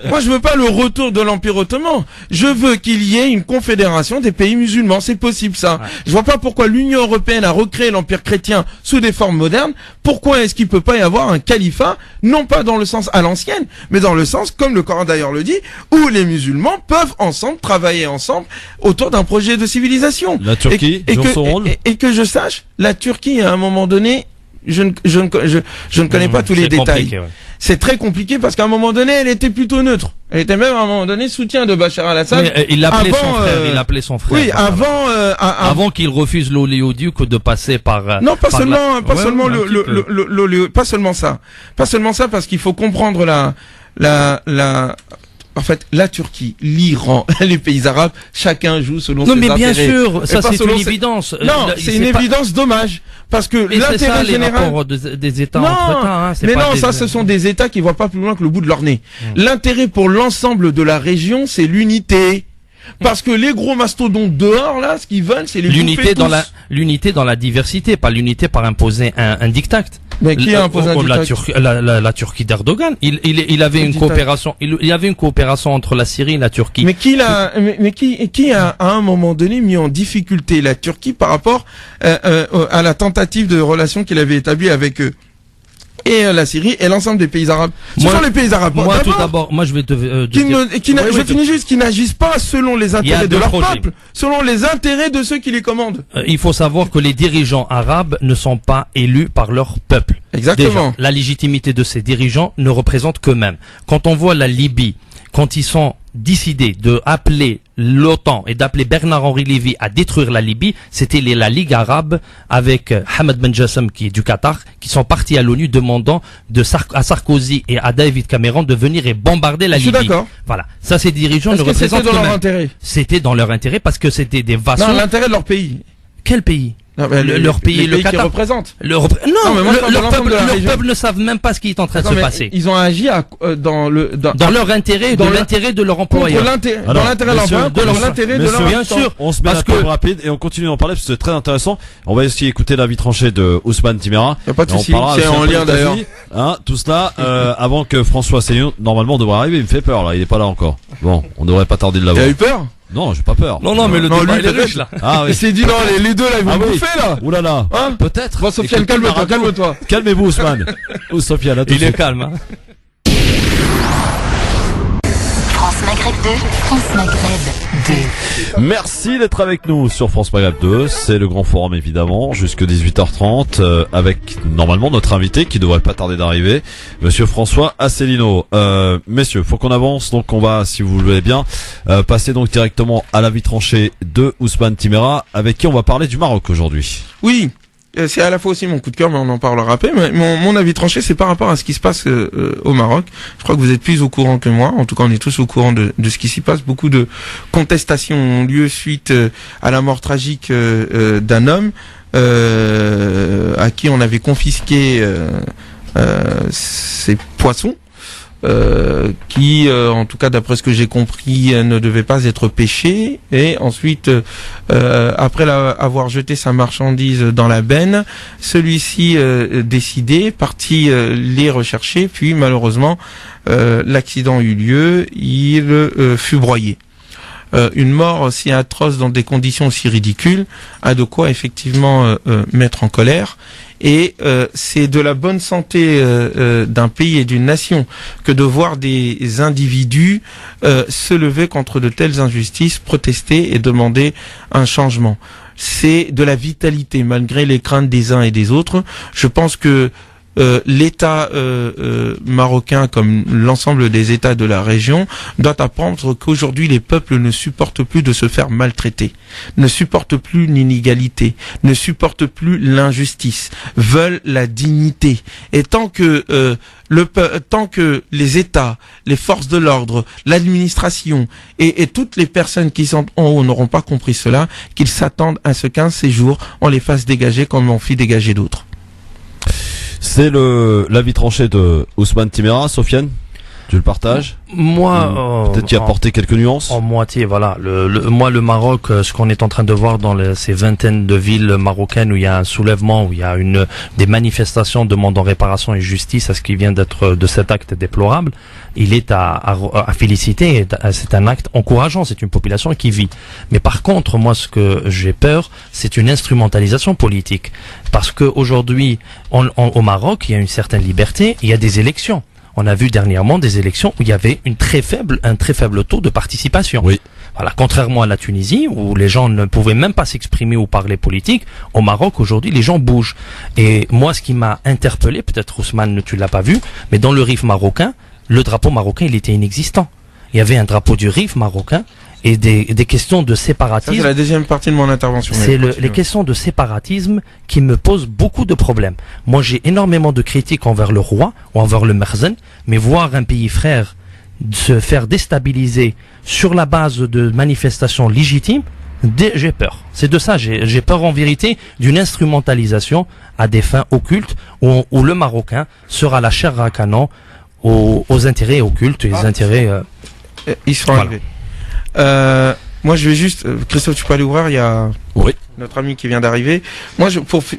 Moi je veux pas le retour de l'Empire ottoman. Je veux qu'il y ait une confédération des pays musulmans. C'est possible ça. Ouais. Je vois pas pourquoi l'Union européenne a recréé l'Empire chrétien sous des formes modernes. Pourquoi est-ce qu'il peut pas y avoir un califat, non pas dans le sens à l'ancienne, mais dans le sens, comme le Coran d'ailleurs le dit, où les musulmans peuvent ensemble travailler ensemble autour d'un projet de civilisation. La Turquie son rôle. Et que je sache, la Turquie à un moment donné, je ne connais pas tous les détails. Ouais. C'est très compliqué parce qu'à un moment donné, elle était plutôt neutre. Elle était même à un moment donné soutien de Bachar al-Assad. Oui, il l'appelait son frère. Il l'appelait son frère. Oui, avant qu'il refuse l'oléoduc de passer par. Non, pas seulement, pas seulement ça. Pas seulement ça parce qu'il faut comprendre en fait, la Turquie, l'Iran, les pays arabes, chacun joue selon ses intérêts. Non, mais bien sûr, ça c'est une évidence. Non, c'est une évidence dommage. Parce que l'intérêt général des États entre-temps, hein, mais non, ça ce sont des États qui voient pas plus loin que le bout de leur nez. L'intérêt pour l'ensemble de la région, c'est l'unité. Parce que les gros mastodontes dehors, là, ce qu'ils veulent, c'est les l'unité dans la diversité, pas l'unité par imposer un dictat. Mais qui a imposé un dictat? La Turquie d'Erdogan. Il avait une coopération. Il y avait une coopération entre la Syrie et la Turquie. Mais qui a à un moment donné mis en difficulté la Turquie par rapport à la tentative de relation qu'il avait établie avec eux? Et la Syrie et l'ensemble des pays arabes. Ce sont les pays arabes. Moi, tout d'abord, moi je vais te je finis juste, qui n'agissent pas selon les intérêts de leur peuple, selon les intérêts de ceux qui les commandent. Il faut savoir que les dirigeants arabes ne sont pas élus par leur peuple. Exactement. Déjà, la légitimité de ces dirigeants ne représente qu'eux-mêmes. Quand on voit la Libye, quand ils sont décidés de appeler l'OTAN et d'appeler Bernard-Henri Lévy à détruire la Libye, c'était la Ligue arabe avec Hamad Ben Jassem qui est du Qatar, qui sont partis à l'ONU demandant à Sarkozy et à David Cameron de venir et bombarder la Libye. Je suis d'accord. Voilà. Ça, ces dirigeants ne représentent c'était dans leur intérêt. C'était dans leur intérêt parce que c'était des vassaux. Non, l'intérêt de leur pays. Quel pays? Non, leur pays, le Qatar. Qui représentent. Leur peuple ne savent même pas ce qui est en train de se passer. Ils ont agi dans leur intérêt, l'intérêt de leur employeur. Dans l'intérêt de l'employeur, dans l'intérêt de leur bien sûr. On se met un peu rapide et on continue d'en parler parce que c'est très intéressant. On va aussi écouter l'avis tranché de Ousmane Timéra. Y a pas de souci, c'est en lien d'ailleurs. Tout cela, avant que François Asselineau, normalement, devrait arriver. Il me fait peur là. Il est pas là encore. Bon, on devrait pas tarder de l'avoir. Tu as eu peur? Non, j'ai pas peur. Non, mais le débat, il est riche, là. Ah, oui. Il s'est dit, non, les deux, là, ils vont bouffer, là. Ouh là là. Hein? Peut-être. Bon, Sofiane, calme-toi. Calmez-vous, Ousmane. Sofiane, il est calme, hein. France Maghreb 2, France Maghreb 2. Merci d'être avec nous sur France Maghreb 2. C'est le grand forum évidemment, jusque 18h30, avec normalement notre invité qui devrait pas tarder d'arriver, Monsieur François Asselineau. Messieurs, faut qu'on avance, donc on va, si vous le voulez bien, passer donc directement à l'avis tranché de Ousmane Timéra, avec qui on va parler du Maroc aujourd'hui. Oui. C'est à la fois aussi mon coup de cœur, mais on en parlera après. Mais mon avis tranché, c'est par rapport à ce qui se passe au Maroc. Je crois que vous êtes plus au courant que moi. En tout cas, on est tous au courant de ce qui s'y passe. Beaucoup de contestations ont lieu suite à la mort tragique d'un homme à qui on avait confisqué ses poissons. Qui, en tout cas d'après ce que j'ai compris, ne devait pas être pêché. Et ensuite, après avoir jeté sa marchandise dans la benne, celui-ci décidé, parti les rechercher, puis malheureusement l'accident eut lieu, il fut broyé. Une mort aussi atroce dans des conditions aussi ridicules a de quoi effectivement mettre en colère. Et c'est de la bonne santé d'un pays et d'une nation que de voir des individus se lever contre de telles injustices, protester et demander un changement. C'est de la vitalité malgré les craintes des uns et des autres. Je pense que l'État marocain, comme l'ensemble des États de la région, doit apprendre qu'aujourd'hui les peuples ne supportent plus de se faire maltraiter, ne supportent plus l'inégalité, ne supportent plus l'injustice, veulent la dignité. Et tant que les États, les forces de l'ordre, l'administration et toutes les personnes qui sont en haut n'auront pas compris cela, qu'ils s'attendent à ce qu'un séjour on les fasse dégager comme on fit dégager d'autres. C'est l'avis tranché de Ousmane Timéra. Sofiane? Tu le partages? Moi, peut-être y apporter quelques nuances. En moitié, voilà. Moi, le Maroc, ce qu'on est en train de voir dans ces vingtaines de villes marocaines où il y a un soulèvement, où il y a des manifestations demandant réparation et justice à ce qui vient d'être de cet acte déplorable, il est à féliciter. C'est un acte encourageant. C'est une population qui vit. Mais par contre, moi, ce que j'ai peur, c'est une instrumentalisation politique, parce que aujourd'hui, au Maroc, il y a une certaine liberté. Il y a des élections. On a vu dernièrement des élections où il y avait un très faible taux de participation. Oui. Voilà, contrairement à la Tunisie où les gens ne pouvaient même pas s'exprimer ou parler politique, au Maroc aujourd'hui les gens bougent. Et moi, ce qui m'a interpellé, peut-être Ousmane tu l'as pas vu, mais dans le Rif marocain, le drapeau marocain il était inexistant. Il y avait un drapeau du Rif marocain et des questions de séparatisme. Ça, c'est la deuxième partie de mon intervention. C'est les questions de séparatisme qui me posent beaucoup de problèmes. Moi, j'ai énormément de critiques envers le roi ou envers le Merzen, mais voir un pays frère se faire déstabiliser sur la base de manifestations légitimes, j'ai peur. C'est de ça, j'ai peur en vérité d'une instrumentalisation à des fins occultes où le Marocain sera la chair à canon aux intérêts occultes et les intérêts... Ils seront arrivés. Moi, je vais juste, Christophe, tu peux aller ouvrir. Il y a notre ami qui vient d'arriver. Moi,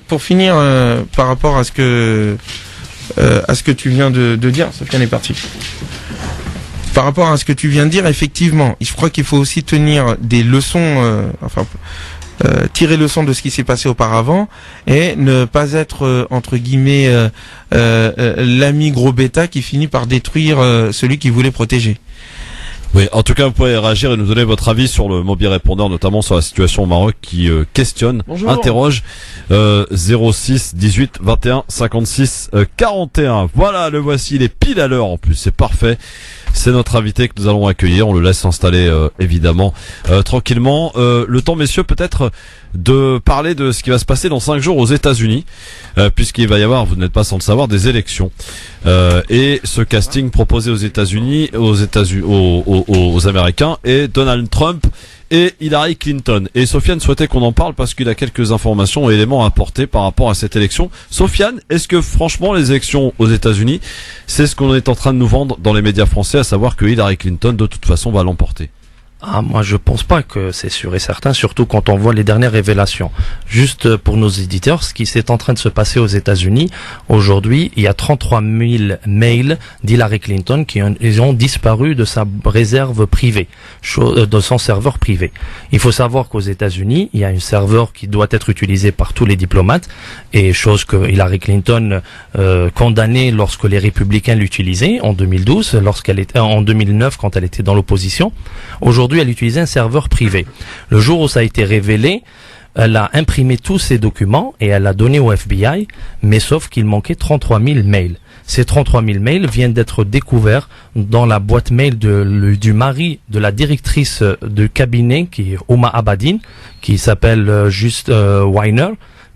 pour finir, par rapport à ce que tu viens de dire, Sofiane est parti. Par rapport à ce que tu viens de dire, effectivement, je crois qu'il faut aussi tenir des leçons, tirer leçon de ce qui s'est passé auparavant et ne pas être entre guillemets l'ami gros bêta qui finit par détruire celui qui voulait protéger. Oui, en tout cas, vous pouvez réagir et nous donner votre avis sur le mobile répondeur, notamment sur la situation au Maroc qui questionne, Bonjour. interroge 06 18 21 56 41. Voilà, le voici, il est pile à l'heure en plus, c'est parfait. C'est notre invité que nous allons accueillir, on le laisse s'installer évidemment tranquillement. Le temps, messieurs, peut-être de parler de ce qui va se passer dans 5 jours aux États-Unis, puisqu'il va y avoir, vous n'êtes pas sans le savoir, des élections. Et ce casting proposé aux États-Unis, aux Américains, est Donald Trump et Hillary Clinton. Et Sofiane souhaitait qu'on en parle parce qu'il a quelques informations et éléments à apporter par rapport à cette élection. Sofiane, est-ce que franchement les élections aux États-Unis, c'est ce qu'on est en train de nous vendre dans les médias français, à savoir que Hillary Clinton de toute façon va l'emporter? Ah, moi je pense pas que c'est sûr et certain, surtout quand on voit les dernières révélations. Juste pour nos éditeurs, ce qui s'est en train de se passer aux États-Unis, aujourd'hui, il y a 33 000 mails d'Hillary Clinton qui ont disparu de sa réserve privée, de son serveur privé. Il faut savoir qu'aux États-Unis, il y a un serveur qui doit être utilisé par tous les diplomates, et chose que Hillary Clinton condamnait lorsque les républicains l'utilisaient en 2012, en 2009 quand elle était dans l'opposition. Aujourd'hui, elle utilisait un serveur privé. Le jour où ça a été révélé, elle a imprimé tous ces documents et elle a donné au FBI, mais sauf qu'il manquait 33 000 mails. Ces 33 000 mails viennent d'être découverts dans la boîte mail du mari de la directrice du cabinet, qui est Huma Abedin, qui s'appelle Weiner,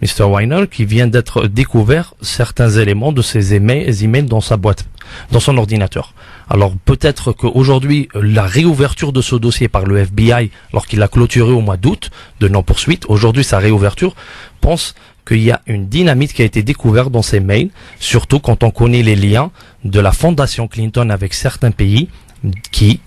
Mr. Weiner, qui vient d'être découvert certains éléments de ces emails dans sa boîte, dans son ordinateur. Alors peut-être qu'aujourd'hui, la réouverture de ce dossier par le FBI, alors qu'il a clôturé au mois d'août de non-poursuite, aujourd'hui sa réouverture, pense qu'il y a une dynamite qui a été découverte dans ces mails, surtout quand on connaît les liens de la fondation Clinton avec certains pays qui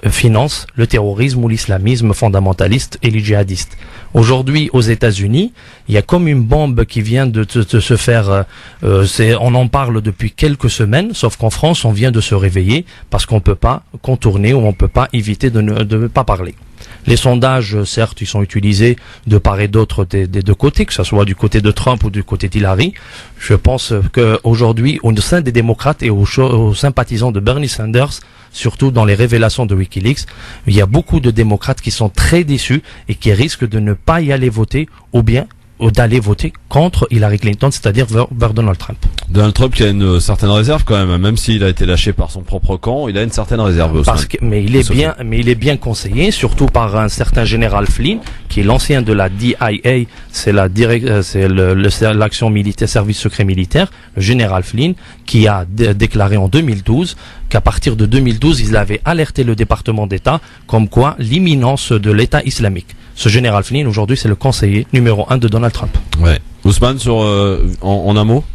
finance le terrorisme ou l'islamisme fondamentaliste et les djihadistes. Aujourd'hui, aux États-Unis, il y a comme une bombe qui vient de se faire. On en parle depuis quelques semaines, sauf qu'en France, on vient de se réveiller parce qu'on peut pas contourner ou on peut pas éviter de ne pas parler. Les sondages, certes, ils sont utilisés de part et d'autre des deux côtés, que ce soit du côté de Trump ou du côté d'Hillary. Je pense qu'aujourd'hui, au sein des démocrates et aux sympathisants de Bernie Sanders, surtout dans les révélations de Wikileaks, il y a beaucoup de démocrates qui sont très déçus et qui risquent de ne pas y aller voter ou bien d'aller voter contre Hillary Clinton, c'est-à-dire vers Donald Trump. Donald Trump qui a une certaine réserve quand même s'il a été lâché par son propre camp, il a une certaine réserve. Mais il est bien conseillé, surtout par un certain général Flynn, qui est l'ancien de la DIA, c'est l'action militaire, service secret militaire, le général Flynn, qui a déclaré en 2012 qu'à partir de 2012, il avait alerté le département d'État comme quoi l'imminence de l'État islamique. Ce général Flynn, aujourd'hui, c'est le conseiller numéro 1 de Donald Trump. Ouais. Ousmane, en un mot?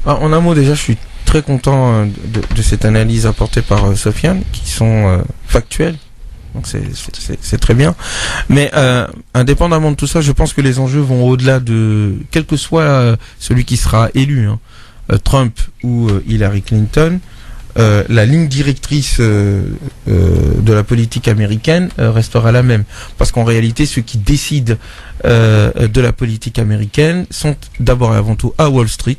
En un mot, déjà, je suis très content de cette analyse apportée par Sofiane, qui sont factuelles. Donc c'est très bien. Mais indépendamment de tout ça, je pense que les enjeux vont au-delà de quel que soit celui qui sera élu, Trump ou Hillary Clinton. La ligne directrice de la politique américaine restera la même, parce qu'en réalité ceux qui décident de la politique américaine sont d'abord et avant tout à Wall Street,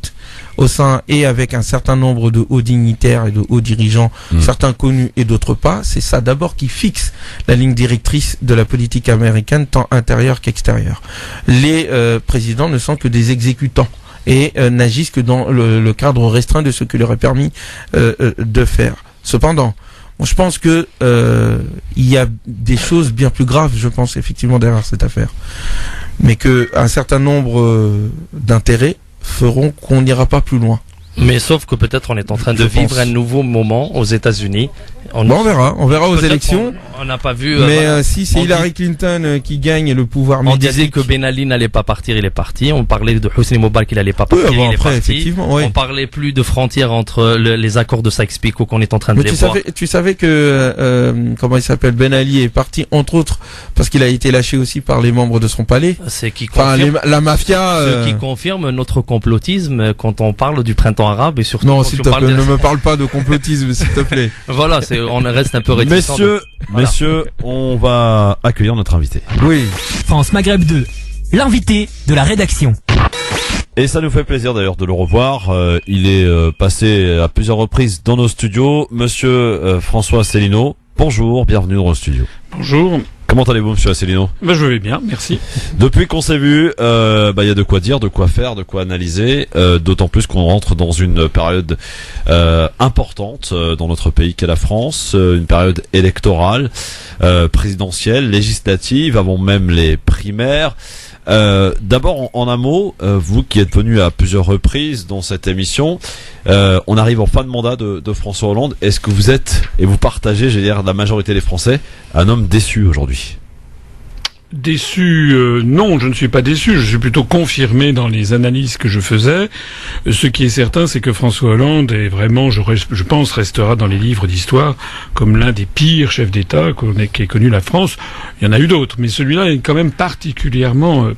au sein et avec un certain nombre de hauts dignitaires et de hauts dirigeants, certains connus et d'autres pas. C'est ça d'abord qui fixe la ligne directrice de la politique américaine, tant intérieure qu'extérieure. Les présidents ne sont que des exécutants et n'agissent que dans le cadre restreint de ce que leur est permis de faire. Cependant, je pense que il y a des choses bien plus graves, je pense, effectivement, derrière cette affaire, mais que un certain nombre d'intérêts feront qu'on n'ira pas plus loin. Mais sauf que peut-être on est en train de vivre un nouveau moment aux États-Unis. On verra aux élections. On n'a pas vu. Mais si c'est Hillary Clinton qui gagne le pouvoir médiatique. On disait que Ben Ali n'allait pas partir, il est parti. On parlait de Hosni Moubarak qu'il n'allait pas partir, il est parti. On parlait plus de frontières entre les accords de Sykes-Picot qu'on est en train de les voir. Tu savais que comment il s'appelle, Ben Ali est parti entre autres parce qu'il a été lâché aussi par les membres de son palais. C'est qui confirme la mafia. Ce qui confirme notre complotisme quand on parle du printemps arabe et surtout. Non, s'il te plaît, ne me parle pas de complotisme, s'il te plaît. Voilà, on reste un peu réticent. Messieurs, on va accueillir notre invité. Oui. France Maghreb 2, l'invité de la rédaction. Et ça nous fait plaisir d'ailleurs de le revoir. Il est passé à plusieurs reprises dans nos studios. Monsieur François Asselineau, bonjour, bienvenue dans le studio. Bonjour. Comment allez-vous, monsieur Asselineau ? Je vais bien, merci. Depuis qu'on s'est vu, y a de quoi dire, de quoi faire, de quoi analyser, d'autant plus qu'on rentre dans une période importante dans notre pays qu'est la France, une période électorale, présidentielle, législative, avant même les primaires. D'abord, en un mot, vous qui êtes venu à plusieurs reprises dans cette émission, on arrive en fin de mandat de François Hollande. Est-ce que vous êtes, et vous partagez, la majorité des Français, un homme déçu aujourd'hui ? Déçu, non, je ne suis pas déçu, je suis plutôt confirmé dans les analyses que je faisais. Ce qui est certain, c'est que François Hollande est vraiment, je pense, restera dans les livres d'histoire comme l'un des pires chefs d'État qu'ait connu la France. Il y en a eu d'autres, mais celui-là est quand même particulièrement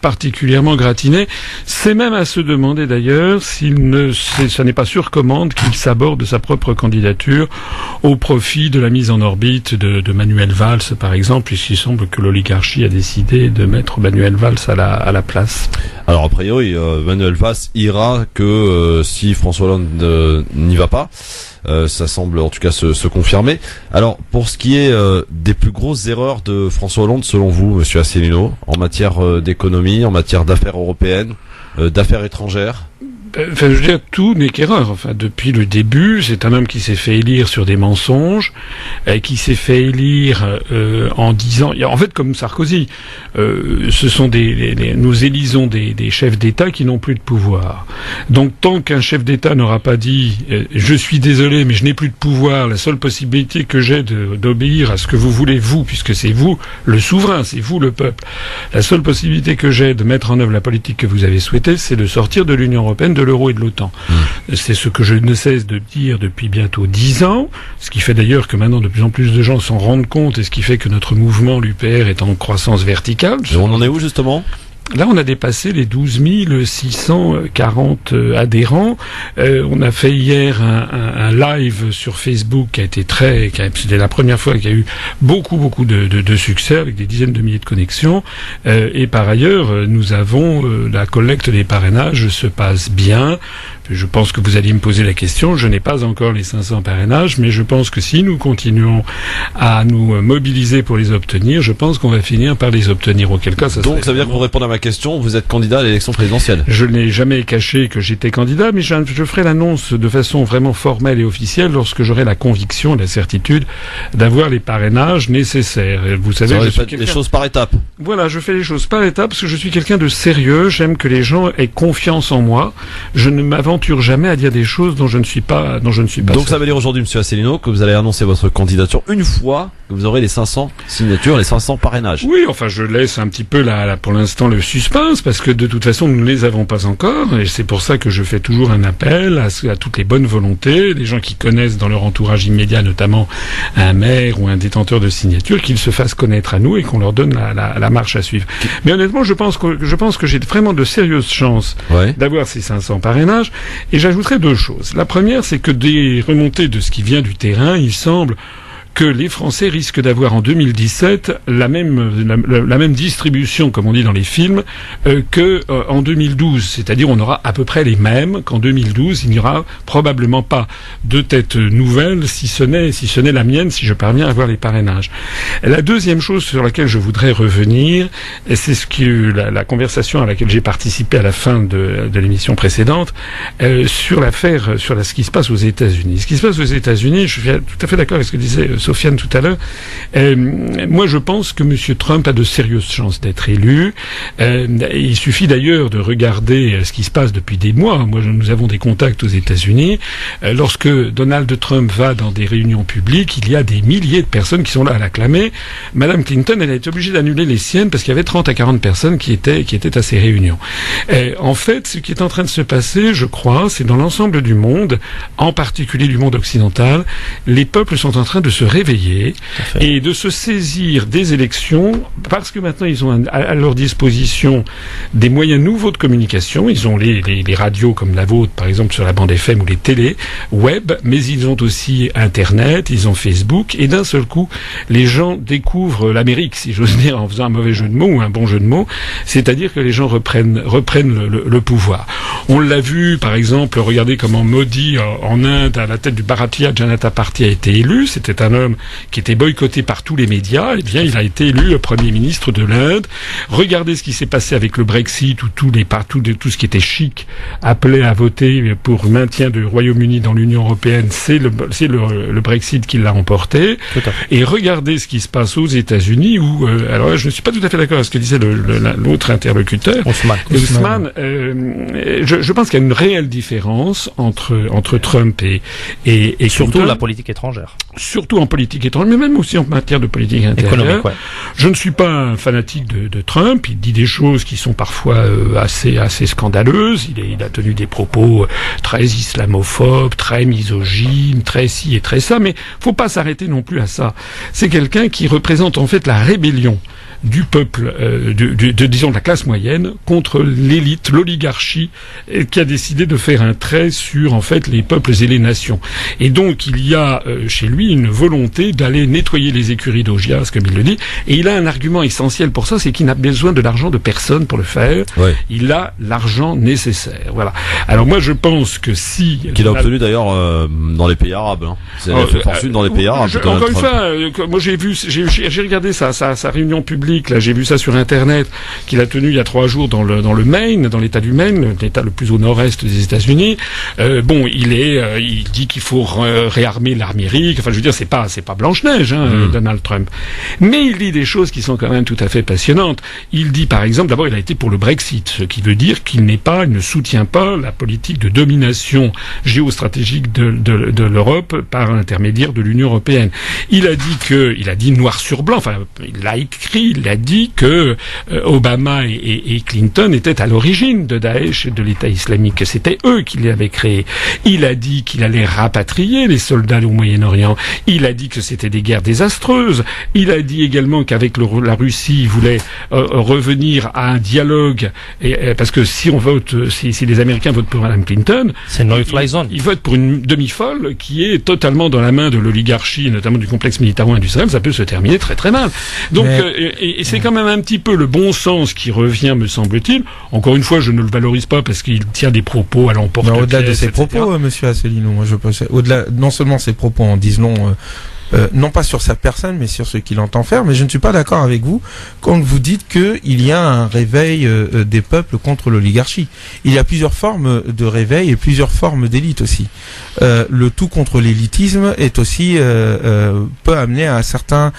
gratiné. C'est même à se demander d'ailleurs ça n'est pas sur commande qu'il s'aborde de sa propre candidature au profit de la mise en orbite de Manuel Valls, par exemple, puisqu'il semble que l'oligarchie a décidé de mettre Manuel Valls à la place. Alors a priori, Manuel Valls ira que si François Hollande n'y va pas. Ça semble en tout cas se confirmer. Alors pour ce qui est des plus grosses erreurs de François Hollande selon vous, monsieur Asselineau, en matière d'économie, en matière d'affaires européennes, d'affaires étrangères? Enfin, je veux dire, tout n'est qu'erreur. Enfin, depuis le début, c'est un homme qui s'est fait élire sur des mensonges, qui s'est fait élire en disant, en fait, comme Sarkozy, ce sont nous élisons des chefs d'État qui n'ont plus de pouvoir. Donc, tant qu'un chef d'État n'aura pas dit, je suis désolé, mais je n'ai plus de pouvoir, la seule possibilité que j'ai d'obéir à ce que vous voulez, vous, puisque c'est vous le souverain, c'est vous le peuple, la seule possibilité que j'ai de mettre en œuvre la politique que vous avez souhaitée, c'est de sortir de l'Union européenne, de l'euro et de l'OTAN. C'est ce que je ne cesse de dire depuis bientôt 10 ans, ce qui fait d'ailleurs que maintenant de plus en plus de gens s'en rendent compte et ce qui fait que notre mouvement, l'UPR, est en croissance verticale. Et on en est où justement ? Là, on a dépassé les 12 640 adhérents. On a fait hier un live sur Facebook qui a été c'était la première fois qu'il y a eu beaucoup de succès avec des dizaines de milliers de connexions. Et par ailleurs, nous avons la collecte des parrainages se passe bien. Je pense que vous alliez me poser la question. Je n'ai pas encore les 500 parrainages, mais je pense que si nous continuons à nous mobiliser pour les obtenir, je pense qu'on va finir par les obtenir. Auquel cas, donc ça veut dire que pour répondre à ma question, vous êtes candidat à l'élection présidentielle. Je n'ai jamais caché que j'étais candidat, mais je ferai l'annonce de façon vraiment formelle et officielle lorsque j'aurai la conviction et la certitude d'avoir les parrainages nécessaires. Et vous savez, je fais les choses par étapes. Voilà, je fais les choses par étapes parce que je suis quelqu'un de sérieux. J'aime que les gens aient confiance en moi. Je ne m'aventure jamais à dire des choses dont je ne suis pas Donc sûr. Ça veut dire aujourd'hui, monsieur Asselineau, que vous allez annoncer votre candidature une fois que vous aurez les 500 signatures, les 500 parrainages. Oui, enfin, je laisse un petit peu pour l'instant le suspense, parce que de toute façon, nous ne les avons pas encore, et c'est pour ça que je fais toujours un appel à toutes les bonnes volontés, des gens qui connaissent dans leur entourage immédiat, notamment un maire ou un détenteur de signature, qu'ils se fassent connaître à nous et qu'on leur donne la marche à suivre. Mais honnêtement, je pense que j'ai vraiment de sérieuses chances d'avoir ces 500 parrainages, et j'ajouterai deux choses. La première, c'est que des remontées de ce qui vient du terrain, il semble que les Français risquent d'avoir en 2017 la même distribution, comme on dit dans les films, que en 2012. C'est-à-dire on aura à peu près les mêmes qu'en 2012. Il n'y aura probablement pas de tête nouvelle, si ce n'est la mienne, si je parviens à avoir les parrainages. La deuxième chose sur laquelle je voudrais revenir, et c'est la conversation à laquelle j'ai participé à la fin de l'émission précédente, sur ce qui se passe aux États-Unis. Ce qui se passe aux États-Unis, je suis tout à fait d'accord avec ce que disait Sofiane tout à l'heure. Moi, je pense que M. Trump a de sérieuses chances d'être élu. Il suffit d'ailleurs de regarder ce qui se passe depuis des mois. Nous avons des contacts aux États-Unis. Lorsque Donald Trump va dans des réunions publiques, il y a des milliers de personnes qui sont là à l'acclamer. Madame Clinton, elle a été obligée d'annuler les siennes parce qu'il y avait 30 à 40 personnes qui étaient à ces réunions. En fait, ce qui est en train de se passer, je crois, c'est dans l'ensemble du monde, en particulier du monde occidental, les peuples sont en train de se réveiller et de se saisir des élections parce que maintenant ils ont à leur disposition des moyens nouveaux de communication. Ils ont les radios comme la vôtre, par exemple sur la bande FM, ou les télés web, mais ils ont aussi Internet, ils ont Facebook, et d'un seul coup les gens découvrent l'Amérique, si j'ose dire, en faisant un mauvais jeu de mots ou un bon jeu de mots, c'est-à-dire que les gens reprennent le pouvoir. On l'a vu, par exemple, regardez comment Modi en Inde, à la tête du Bharatiya Janata Party, a été élu. C'était un homme qui était boycotté par tous les médias. Eh bien, il a été élu Premier ministre de l'Inde. Regardez ce qui s'est passé avec le Brexit, où tout ce qui était chic appelait à voter pour le maintien du Royaume-Uni dans l'Union européenne. C'est le Brexit qui l'a emporté. Et regardez ce qui se passe aux États-Unis, où alors là, je ne suis pas tout à fait d'accord avec ce que disait l'autre interlocuteur, Ousmane. Je pense qu'il y a une réelle différence entre Trump et surtout Clinton. la politique étrangère. Surtout en politique étrangère, mais même aussi en matière de politique intérieure. Je ne suis pas un fanatique de Trump. Il dit des choses qui sont parfois assez scandaleuses. Il a tenu des propos très islamophobes, très misogynes, très ci et très ça. Mais faut pas s'arrêter non plus à ça. C'est quelqu'un qui représente en fait la rébellion du peuple, disons de la classe moyenne, contre l'élite, l'oligarchie, qui a décidé de faire un trait sur en fait les peuples et les nations. Et donc il y a chez lui une volonté d'aller nettoyer les écuries d'Augias, comme il le dit. Et il a un argument essentiel pour ça, c'est qu'il n'a besoin de l'argent de personne pour le faire. Il a l'argent nécessaire. Voilà. Alors moi je pense que si qu'il a obtenu d'ailleurs dans les pays arabes. Hein. Il a fait fortune dans les pays arabes. Encore une fois, moi j'ai regardé sa réunion publique. Là, j'ai vu ça sur Internet, qu'il a tenu il y a 3 jours dans le Maine, dans l'État du Maine, l'État le plus au nord-est des États-Unis. Il dit qu'il faut réarmer l'Amérique. Enfin, je veux dire, c'est pas Blanche-Neige, Donald Trump. Mais il dit des choses qui sont quand même tout à fait passionnantes. Il dit, par exemple, d'abord, il a été pour le Brexit, ce qui veut dire qu'il ne soutient pas la politique de domination géostratégique de l'Europe par l'intermédiaire de l'Union européenne. Il a dit noir sur blanc. Enfin, il l'a écrit. Il a dit que Obama et Clinton étaient à l'origine de Daesh et de l'État islamique, que c'était eux qui l'avaient créé. Il a dit qu'il allait rapatrier les soldats au Moyen-Orient. Il a dit que c'était des guerres désastreuses. Il a dit également qu'avec la Russie, il voulait revenir à un dialogue, parce que si les Américains votent pour Mme Clinton, c'est no-fly zone. Ils votent pour une demi-folle qui est totalement dans la main de l'oligarchie, notamment du complexe militaro-industriel. Ça peut se terminer très très mal. Donc et c'est quand même un petit peu le bon sens qui revient, me semble-t-il. Encore une fois, je ne le valorise pas parce qu'il tient des propos à l'emporte-pièce. Au-delà de ses propos, monsieur Asselineau, moi je pense, au-delà, non seulement ses propos en disent long, non pas sur sa personne, mais sur ce qu'il entend faire. Mais je ne suis pas d'accord avec vous quand vous dites qu'il y a un réveil des peuples contre l'oligarchie. Il y a plusieurs formes de réveil et plusieurs formes d'élite aussi. Le tout contre l'élitisme est aussi peut amener à certaines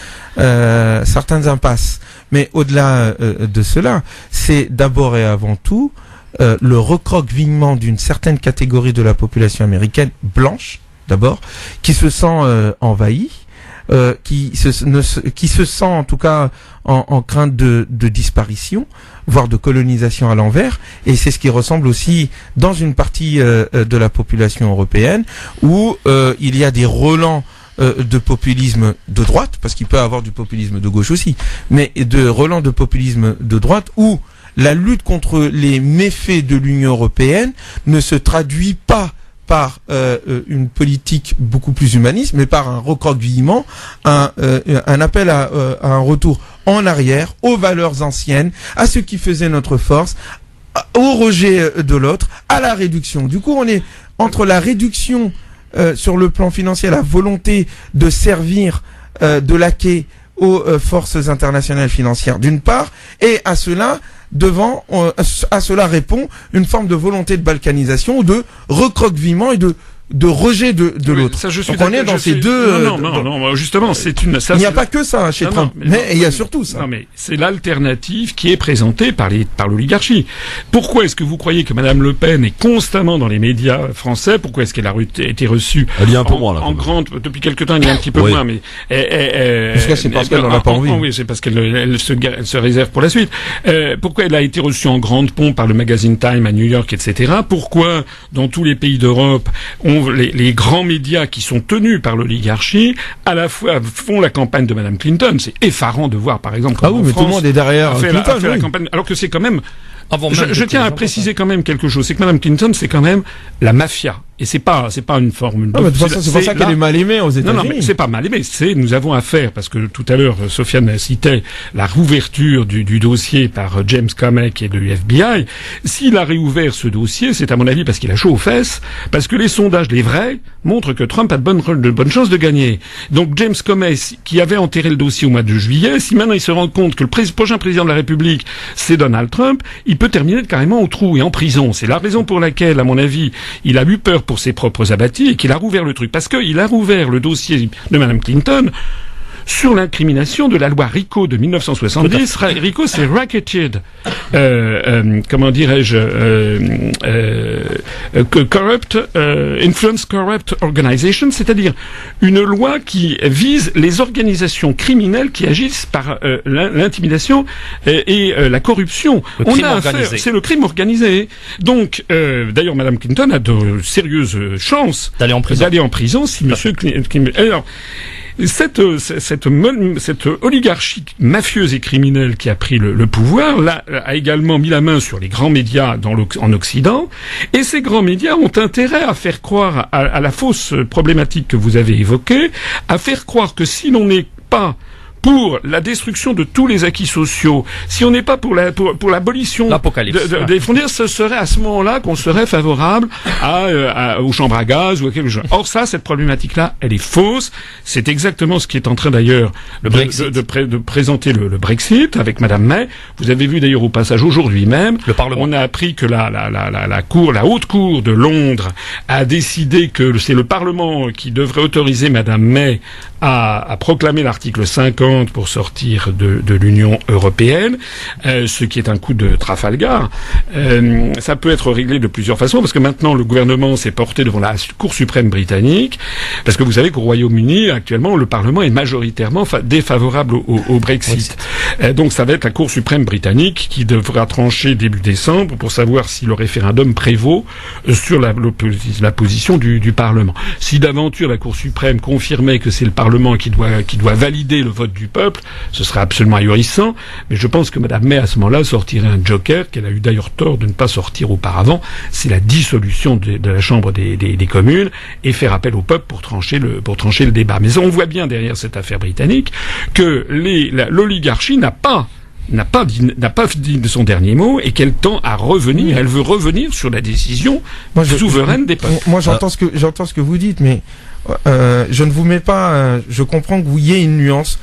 impasses. Mais au-delà de cela, c'est d'abord et avant tout le recroquevillement d'une certaine catégorie de la population américaine blanche, d'abord, qui se sent envahie, qui se sent en tout cas en crainte de disparition, voire de colonisation à l'envers, et c'est ce qui ressemble aussi dans une partie de la population européenne, où il y a des relents de populisme de droite, parce qu'il peut y avoir du populisme de gauche aussi, mais de relents de populisme de droite, où la lutte contre les méfaits de l'Union européenne ne se traduit pas par une politique beaucoup plus humaniste, mais par un recroquevillement, un appel à un retour en arrière, aux valeurs anciennes, à ce qui faisait notre force, au rejet de l'autre, à la réduction. Du coup, on est entre la réduction sur le plan financier, la volonté de servir de laquais aux forces internationales financières d'une part, et à cela répond une forme de volonté de balkanisation ou de recroquevillement et de rejet de l'autre. Ça, je suis donc on est dans ces deux. Non, justement, c'est une. Ça, il n'y a pas que ça chez Trump, mais il y a surtout ça. Non, mais c'est l'alternative qui est présentée par l'oligarchie. Pourquoi est-ce que vous croyez que Madame Le Pen est constamment dans les médias français? Pourquoi est-ce qu'elle a été reçue? Elle y est un peu moins là. En grande, depuis quelque temps, elle y est un petit peu moins, mais. C'est parce qu'elle n'en a pas envie. Oui, c'est parce qu'elle se réserve pour la suite. Pourquoi elle a été reçue en grande pompe par le magazine Time à New York, etc. Pourquoi dans tous les pays d'Europe les grands médias qui sont tenus par l'oligarchie, à la fois font la campagne de Madame Clinton. C'est effarant de voir, par exemple, comment tout le monde est derrière Clinton, la campagne, alors que c'est quand même. Je tiens à préciser quand même quelque chose, c'est que Madame Clinton, c'est quand même la mafia. Et c'est pas une formule. De toute façon, c'est pour ça qu'elle est mal aimée aux États-Unis. Non, mais c'est pas mal aimé. Nous avons affaire, parce que tout à l'heure, Sofiane citait la rouverture du dossier par James Comey, qui est de l'FBI. S'il a réouvert ce dossier, c'est à mon avis parce qu'il a chaud aux fesses, parce que les sondages, les vrais, montrent que Trump a de bonnes chances de gagner. Donc James Comey, qui avait enterré le dossier au mois de juillet, si maintenant il se rend compte que le prochain président de la République, c'est Donald Trump, il peut terminer carrément au trou et en prison. C'est la raison pour laquelle, à mon avis, il a eu peur pour ses propres abattis et qu'il a rouvert le truc. Parce qu'il a rouvert le dossier de Madame Clinton sur l'incrimination de la loi RICO de 1970. RICO, c'est Racketed, comment dirais-je, Corrupt, Influence Corrupt Organization, c'est-à-dire une loi qui vise les organisations criminelles qui agissent par l'intimidation et la corruption. C'est le crime organisé. Donc, d'ailleurs, Madame Clinton a de sérieuses chances d'aller en prison si Monsieur Clinton. Alors, cette oligarchie mafieuse et criminelle qui a pris le pouvoir, là, a également mis la main sur les grands médias en Occident, et ces grands médias ont intérêt à faire croire à la fausse problématique que vous avez évoquée, à faire croire que si l'on n'est pas pour la destruction de tous les acquis sociaux, si on n'est pas pour l'abolition des frontières, ce serait à ce moment-là qu'on serait favorable aux chambres à gaz ou à quelque chose. Or cette problématique-là, elle est fausse. C'est exactement ce qui est en train d'ailleurs de présenter le Brexit avec Madame May. Vous avez vu d'ailleurs au passage aujourd'hui même, on a appris que la haute cour de Londres a décidé que c'est le Parlement qui devrait autoriser Madame May à proclamer l'article 50 pour sortir de l'Union européenne, ce qui est un coup de Trafalgar. Ça peut être réglé de plusieurs façons, parce que maintenant le gouvernement s'est porté devant la Cour suprême britannique, parce que vous savez qu'au Royaume-Uni, actuellement, le Parlement est majoritairement défavorable au Brexit. Donc ça va être la Cour suprême britannique qui devra trancher début décembre pour savoir si le référendum prévaut sur la position du Parlement. Si d'aventure la Cour suprême confirmait que c'est le Parlement qui doit valider le vote du peuple, ce serait absolument ahurissant, mais je pense que Madame May à ce moment-là sortirait un joker qu'elle a eu d'ailleurs tort de ne pas sortir auparavant, c'est la dissolution de la Chambre des communes et faire appel au peuple pour trancher le débat. Mais on voit bien derrière cette affaire britannique que l'oligarchie n'a pas dit de son dernier mot et qu'elle tend à revenir, elle veut revenir sur la décision souveraine des peuples. Moi j'entends ce que vous dites, mais je ne vous mets pas, je comprends que vous y ait une nuance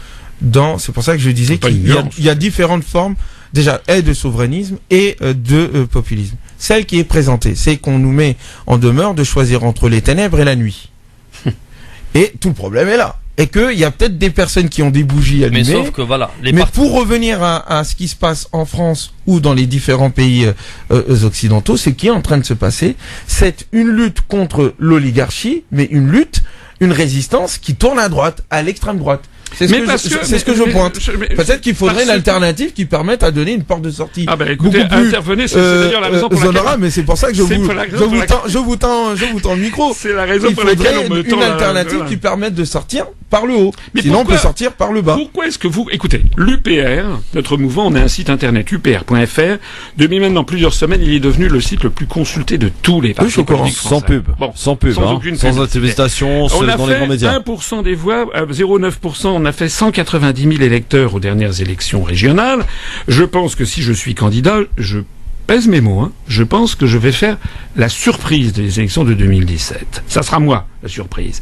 c'est pour ça que je disais qu'il y a différentes formes, déjà, de souverainisme et de populisme. Celle qui est présentée, c'est qu'on nous met en demeure de choisir entre les ténèbres et la nuit. Et tout le problème est là. Et qu'il y a peut-être des personnes qui ont des bougies allumées. Mais sauf que voilà. Pour revenir à ce qui se passe en France ou dans les différents pays occidentaux, ce qui est en train de se passer, c'est une lutte contre l'oligarchie, mais une résistance qui tourne à droite, à l'extrême droite. C'est ce que je pointe. Peut-être qu'il faudrait une alternative qui permette à donner une porte de sortie. Ah ben écoutez, intervenez, c'est d'ailleurs la raison pour laquelle... mais c'est pour ça que je vous tends le micro. C'est la raison pour laquelle on me tend une alternative qui permette de sortir par le haut. Sinon, on peut sortir par le bas. Pourquoi est-ce que écoutez, l'UPR, notre mouvement, on a un site internet upr.fr. Depuis maintenant plusieurs semaines, il est devenu le site le plus consulté de tous les partis politiques français. Sans pub. Sans invitation, on a dans les grands médias. 1% des voix, 0,9%, on a fait 190 000 électeurs aux dernières élections régionales. Je pense que si je suis candidat, je pèse mes mots, je pense que je vais faire la surprise des élections de 2017. Ça sera moi, la surprise.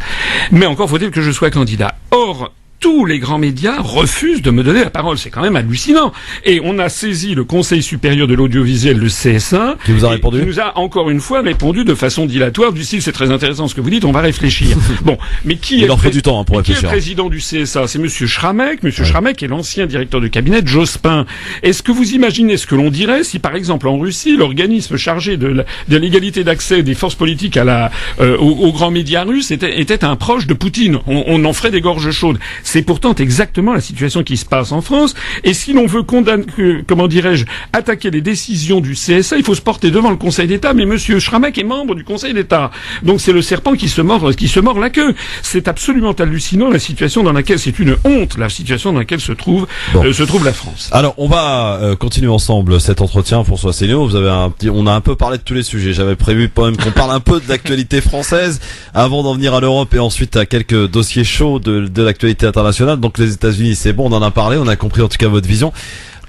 Mais encore faut-il que je sois candidat. Or, tous les grands médias refusent de me donner la parole. C'est quand même hallucinant. Et on a saisi le Conseil supérieur de l'audiovisuel, le CSA. Qui vous a répondu? Qui nous a encore une fois répondu de façon dilatoire, du style, c'est très intéressant ce que vous dites, on va réfléchir. Bon. Mais qui Il en faut du temps, pour réfléchir. Qui est président du CSA? C'est monsieur Schramek. Monsieur Schramek est l'ancien directeur de cabinet de Jospin. Est-ce que vous imaginez ce que l'on dirait si, par exemple, en Russie, l'organisme chargé de l'égalité d'accès des forces politiques aux grands médias russes était un proche de Poutine? On en ferait des gorges chaudes. C'est pourtant exactement la situation qui se passe en France. Et si l'on veut attaquer les décisions du CSA, il faut se porter devant le Conseil d'État. Mais monsieur Schramek est membre du Conseil d'État. Donc c'est le serpent qui se mord la queue. C'est absolument hallucinant la situation dans laquelle, c'est une honte, la situation dans laquelle se trouve la France. Alors, on va continuer ensemble cet entretien, François Asselineau. On a un peu parlé de tous les sujets. J'avais prévu quand même qu'on parle un peu de l'actualité française avant d'en venir à l'Europe et ensuite à quelques dossiers chauds de l'actualité internationale. Donc les États-Unis, c'est bon, on en a parlé, on a compris en tout cas votre vision.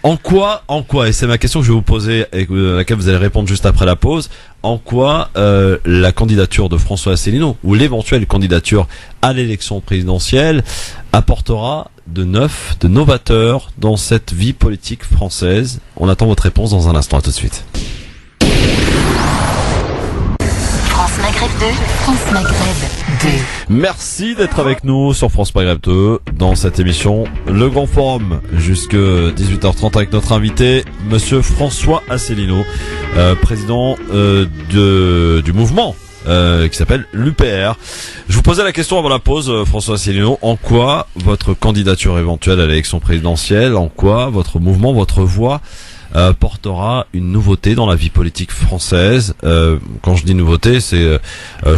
En quoi, et c'est ma question que je vais vous poser et à laquelle vous allez répondre juste après la pause, en quoi la candidature de François Asselineau ou l'éventuelle candidature à l'élection présidentielle apportera de neuf, de novateur dans cette vie politique française? On attend votre réponse dans un instant, à tout de suite. France Maghreb 2, France Maghreb 2. Merci d'être avec nous sur France Maghreb 2 dans cette émission Le Grand Forum jusque 18h30 avec notre invité monsieur François Asselineau, président du mouvement qui s'appelle l'UPR. Je vous posais la question avant la pause, François Asselineau, en quoi votre candidature éventuelle à l'élection présidentielle, en quoi votre mouvement, votre voix portera une nouveauté dans la vie politique française. Quand je dis nouveauté, c'est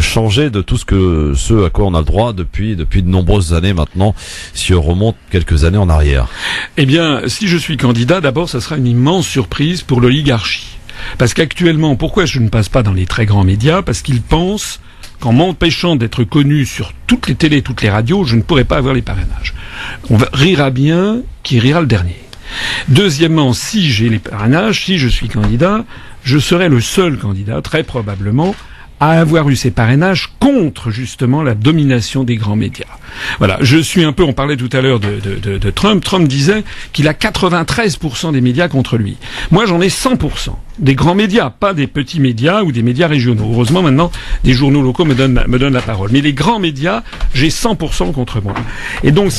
changer de tout ce à quoi on a le droit depuis de nombreuses années maintenant, si on remonte quelques années en arrière. Eh bien, si je suis candidat, d'abord, ça sera une immense surprise pour l'oligarchie. Parce qu'actuellement, pourquoi je ne passe pas dans les très grands médias? Parce qu'ils pensent qu'en m'empêchant d'être connu sur toutes les télés, toutes les radios, je ne pourrai pas avoir les parrainages. On rira bien qui rira le dernier. Deuxièmement, si j'ai les parrainages, si je suis candidat, je serai le seul candidat, très probablement, à avoir eu ces parrainages contre justement la domination des grands médias. Voilà, je suis un peu, on parlait tout à l'heure de Trump. Trump disait qu'il a 93% des médias contre lui. Moi, j'en ai 100%. Des grands médias, pas des petits médias ou des médias régionaux. Heureusement, maintenant, des journaux locaux me donnent la parole. Mais les grands médias, j'ai 100% contre moi. Et donc,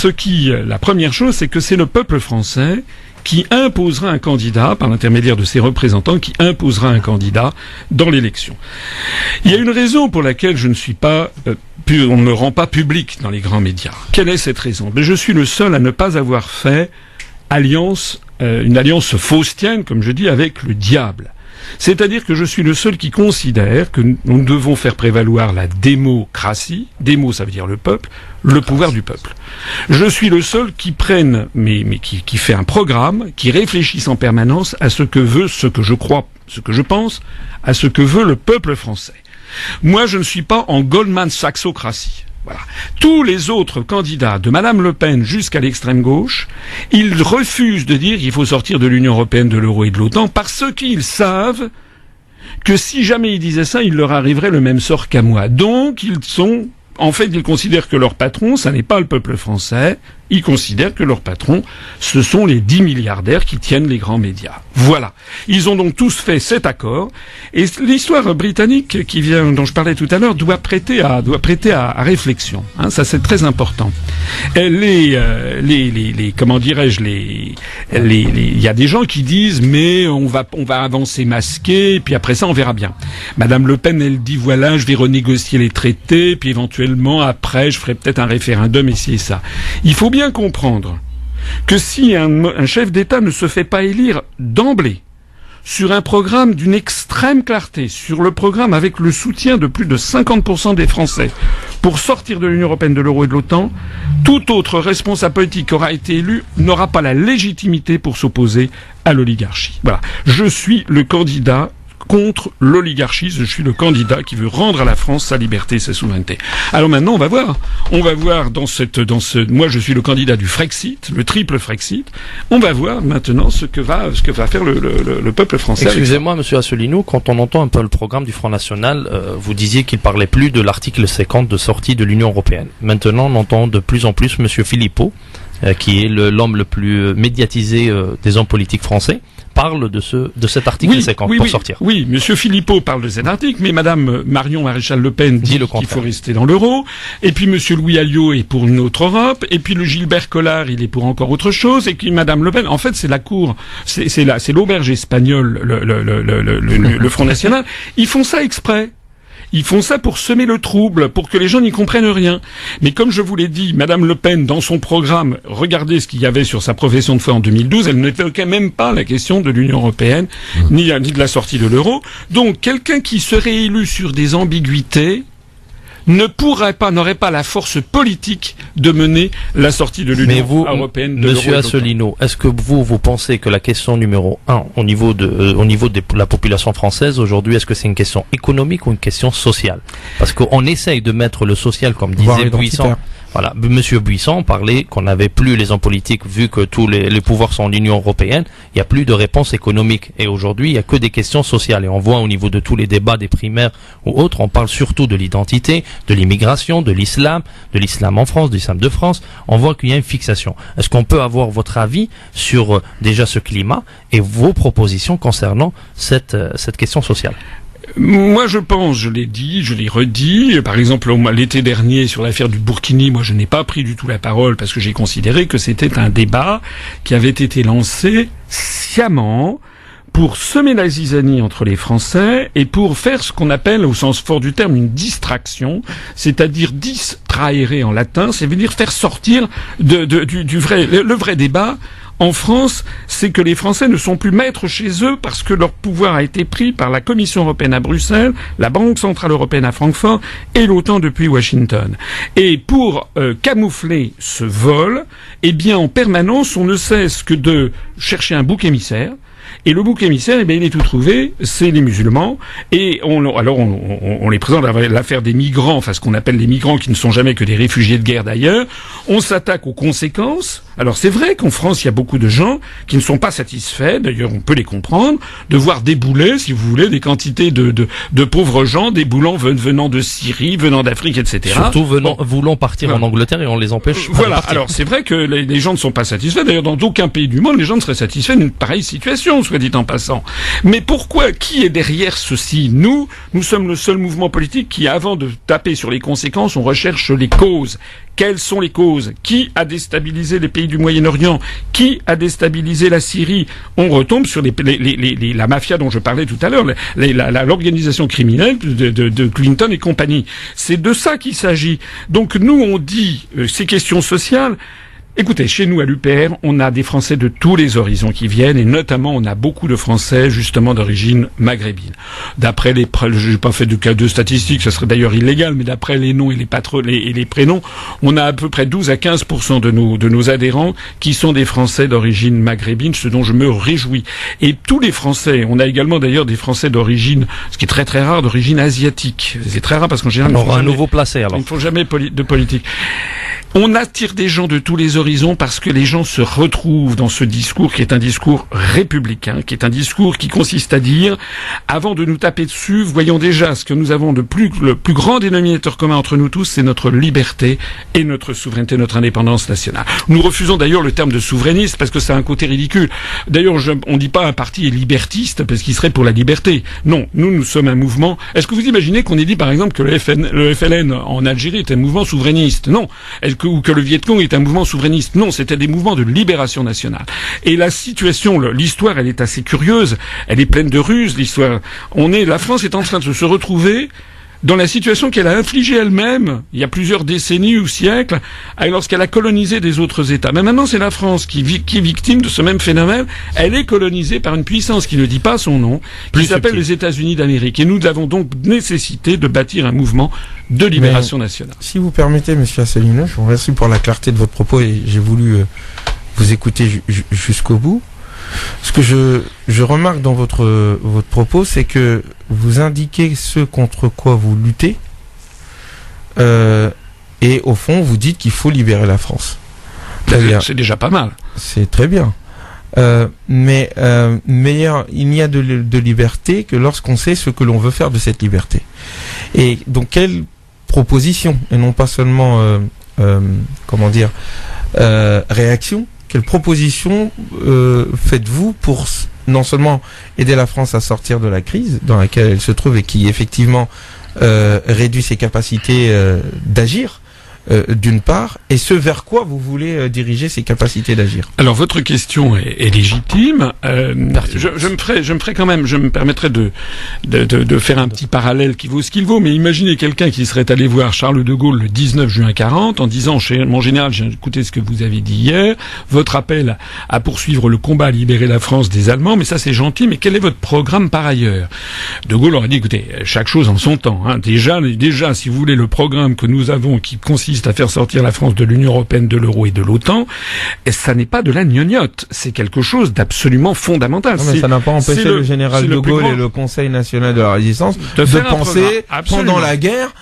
la première chose, c'est que c'est le peuple français qui imposera un candidat, par l'intermédiaire de ses représentants, qui imposera un candidat dans l'élection. Il y a une raison pour laquelle je ne suis pas, on ne me rend pas public dans les grands médias. Quelle est cette raison? Je suis le seul à ne pas avoir fait une alliance faustienne, comme je dis, avec le diable. C'est-à-dire que je suis le seul qui considère que nous devons faire prévaloir la démocratie, démo ça veut dire le peuple, le pouvoir du peuple. Je suis le seul qui prenne, qui fait un programme, qui réfléchisse en permanence à ce que veut, ce que je crois, ce que je pense, à ce que veut le peuple français. Moi, je ne suis pas en Goldman Sachsocratie. Voilà. Tous les autres candidats, de Madame Le Pen jusqu'à l'extrême gauche, ils refusent de dire qu'il faut sortir de l'Union européenne, de l'euro et de l'OTAN, parce qu'ils savent que si jamais ils disaient ça, il leur arriverait le même sort qu'à moi. Donc, ils considèrent que leur patron, ça n'est pas le peuple français, ils considèrent que leur patron, ce sont les 10 milliardaires qui tiennent les grands médias. Voilà. Ils ont donc tous fait cet accord, et l'histoire britannique dont je parlais tout à l'heure, doit prêter à réflexion. Hein, ça c'est très important. Il y a des gens qui disent, mais on va avancer masqué, puis après ça on verra bien. Madame Le Pen, elle dit, voilà, je vais renégocier les traités, puis éventuellement après je ferai peut-être un référendum, et ci et ça. Il faut bien bien comprendre que si un chef d'État ne se fait pas élire d'emblée sur un programme d'une extrême clarté, sur le programme avec le soutien de plus de 50% des Français pour sortir de l'Union européenne, de l'euro et de l'OTAN, tout autre responsable politique qui aura été élu n'aura pas la légitimité pour s'opposer à l'oligarchie. Voilà. Je suis le candidat contre l'oligarchie, je suis le candidat qui veut rendre à la France sa liberté et sa souveraineté. Alors maintenant, on va voir moi je suis le candidat du Frexit, le triple Frexit. On va voir maintenant ce que va faire le peuple français. Excusez-moi, monsieur Asselineau, quand on entend un peu le programme du Front National, vous disiez qu'il parlait plus de l'article 50 de sortie de l'Union européenne. Maintenant, on entend de plus en plus monsieur Philippot, qui est l'homme le plus médiatisé des hommes politiques français, parle de cet article 50 pour sortir. Oui, monsieur Philippot parle de cet article, mais madame Marion Maréchal Le Pen dit qu'il faut rester dans l'euro, et puis monsieur Louis Alliot est pour une autre Europe, et puis le Gilbert Collard, il est pour encore autre chose, et puis madame Le Pen, en fait, c'est la cour, c'est l'auberge espagnole, le Front National. Ils font ça exprès. Ils font ça pour semer le trouble, pour que les gens n'y comprennent rien. Mais comme je vous l'ai dit, madame Le Pen, dans son programme, regardez ce qu'il y avait sur sa profession de foi en 2012, elle n'évoquait même pas la question de l'Union européenne, ni de la sortie de l'euro. Donc, quelqu'un qui serait élu sur des ambiguïtés n'aurait pas la force politique de mener la sortie de l'Union européenne. Monsieur Asselineau, est-ce que vous pensez que la question numéro 1 au niveau de la population française aujourd'hui, est-ce que c'est une question économique ou une question sociale? Parce qu'on essaye de mettre le social, comme disait Buisson. Voilà, monsieur Buisson parlait qu'on n'avait plus les hommes politiques, vu que tous les pouvoirs sont en Union européenne, il n'y a plus de réponse économique. Et aujourd'hui, il n'y a que des questions sociales. Et on voit au niveau de tous les débats des primaires ou autres, on parle surtout de l'identité, de l'immigration, de l'islam en France, de l'islam de France. On voit qu'il y a une fixation. Est-ce qu'on peut avoir votre avis sur déjà ce climat et vos propositions concernant cette question sociale? Moi, je pense, je l'ai dit, je l'ai redit. Par exemple, l'été dernier, sur l'affaire du Burkini, moi, je n'ai pas pris du tout la parole parce que j'ai considéré que c'était un débat qui avait été lancé sciemment pour semer la zizanie entre les Français et pour faire ce qu'on appelle, au sens fort du terme, une distraction, c'est-à-dire distraere en latin, c'est-à-dire faire sortir le vrai débat. En France, c'est que les Français ne sont plus maîtres chez eux parce que leur pouvoir a été pris par la Commission européenne à Bruxelles, la Banque centrale européenne à Francfort et l'OTAN depuis Washington. Et pour camoufler ce vol, eh bien, en permanence, on ne cesse que de chercher un bouc émissaire. Et le bouc émissaire, eh bien, il est tout trouvé, c'est les musulmans. Et on les présente à l'affaire des migrants, enfin ce qu'on appelle les migrants qui ne sont jamais que des réfugiés de guerre d'ailleurs. On s'attaque aux conséquences. Alors c'est vrai qu'en France, il y a beaucoup de gens qui ne sont pas satisfaits, d'ailleurs on peut les comprendre, de voir débouler, si vous voulez, des quantités de pauvres gens déboulant venant de Syrie, venant d'Afrique, etc. Surtout voulant partir en Angleterre et on les empêche. Voilà, alors c'est vrai que les gens ne sont pas satisfaits. D'ailleurs, dans aucun pays du monde, les gens ne seraient satisfaits d'une pareille situation, soit dit en passant. Mais pourquoi, qui est derrière ceci? Nous sommes le seul mouvement politique qui, avant de taper sur les conséquences, on recherche les causes. Quelles sont les causes? Qui a déstabilisé les pays du Moyen-Orient? Qui a déstabilisé la Syrie? On retombe sur la mafia dont je parlais tout à l'heure, l'organisation criminelle de Clinton et compagnie. C'est de ça qu'il s'agit. Donc nous, on dit ces questions sociales. Écoutez, chez nous à l'UPR, on a des Français de tous les horizons qui viennent, et notamment on a beaucoup de Français justement d'origine maghrébine. D'après j'ai pas fait de statistiques, ça serait d'ailleurs illégal, mais d'après les noms et les prénoms, on a à peu près 12 à 15% de nos adhérents qui sont des Français d'origine maghrébine, ce dont je me réjouis. Et tous les Français, on a également d'ailleurs des Français d'origine, ce qui est très très rare, d'origine asiatique. C'est très rare parce qu'en général, ils ne font jamais de politique. On attire des gens de tous les horizons parce que les gens se retrouvent dans ce discours qui est un discours républicain, qui est un discours qui consiste à dire, avant de nous taper dessus, voyons déjà ce que nous avons le plus grand dénominateur commun entre nous tous, c'est notre liberté et notre souveraineté, notre indépendance nationale. Nous refusons d'ailleurs le terme de souverainiste parce que ça a un côté ridicule. D'ailleurs, on dit pas un parti est libertiste parce qu'il serait pour la liberté. Non, nous sommes un mouvement. Est-ce que vous imaginez qu'on ait dit par exemple que le FLN en Algérie est un mouvement souverainiste? Non. Ou que le Viet Cong est un mouvement souverainiste. Non, c'était des mouvements de libération nationale. Et la situation, l'histoire, elle est assez curieuse. Elle est pleine de ruses, l'histoire. La France est en train de se retrouver dans la situation qu'elle a infligée elle-même, il y a plusieurs décennies ou siècles, lorsqu'elle a colonisé des autres États. Mais maintenant, c'est la France qui est victime de ce même phénomène. Elle est colonisée par une puissance qui ne dit pas son nom, qui s'appelle les États-Unis d'Amérique. Et nous avons donc nécessité de bâtir un mouvement de libération nationale. Si vous permettez, Monsieur Asselineau, je vous remercie pour la clarté de votre propos et j'ai voulu vous écouter jusqu'au bout. Ce que je remarque dans votre propos, c'est que vous indiquez ce contre quoi vous luttez, et au fond, vous dites qu'il faut libérer la France. C'est déjà pas mal. C'est très bien. Mais il n'y a de liberté que lorsqu'on sait ce que l'on veut faire de cette liberté. Et donc, quelle proposition, et non pas seulement, réaction, quelle proposition faites-vous pour non seulement aider la France à sortir de la crise dans laquelle elle se trouve et qui effectivement réduit ses capacités d'agir, d'une part, et ce vers quoi vous voulez diriger ces capacités d'agir? Alors votre question est légitime. Je me permettrai de faire un petit parallèle qui vaut ce qu'il vaut. Mais imaginez quelqu'un qui serait allé voir Charles de Gaulle le 19 juin 40 en disant: mon général, j'ai écouté ce que vous avez dit hier. Votre appel à poursuivre le combat à libérer la France des Allemands, mais ça c'est gentil. Mais quel est votre programme par ailleurs? De Gaulle aurait dit: écoutez, chaque chose en son temps. Hein. Déjà, si vous voulez, le programme que nous avons qui consiste à faire sortir la France de l'Union européenne, de l'euro et de l'OTAN, et ça n'est pas de la gnognotte, c'est quelque chose d'absolument fondamental. Non, mais ça n'a pas empêché le général de Gaulle et le Conseil national de la Résistance de penser pendant la guerre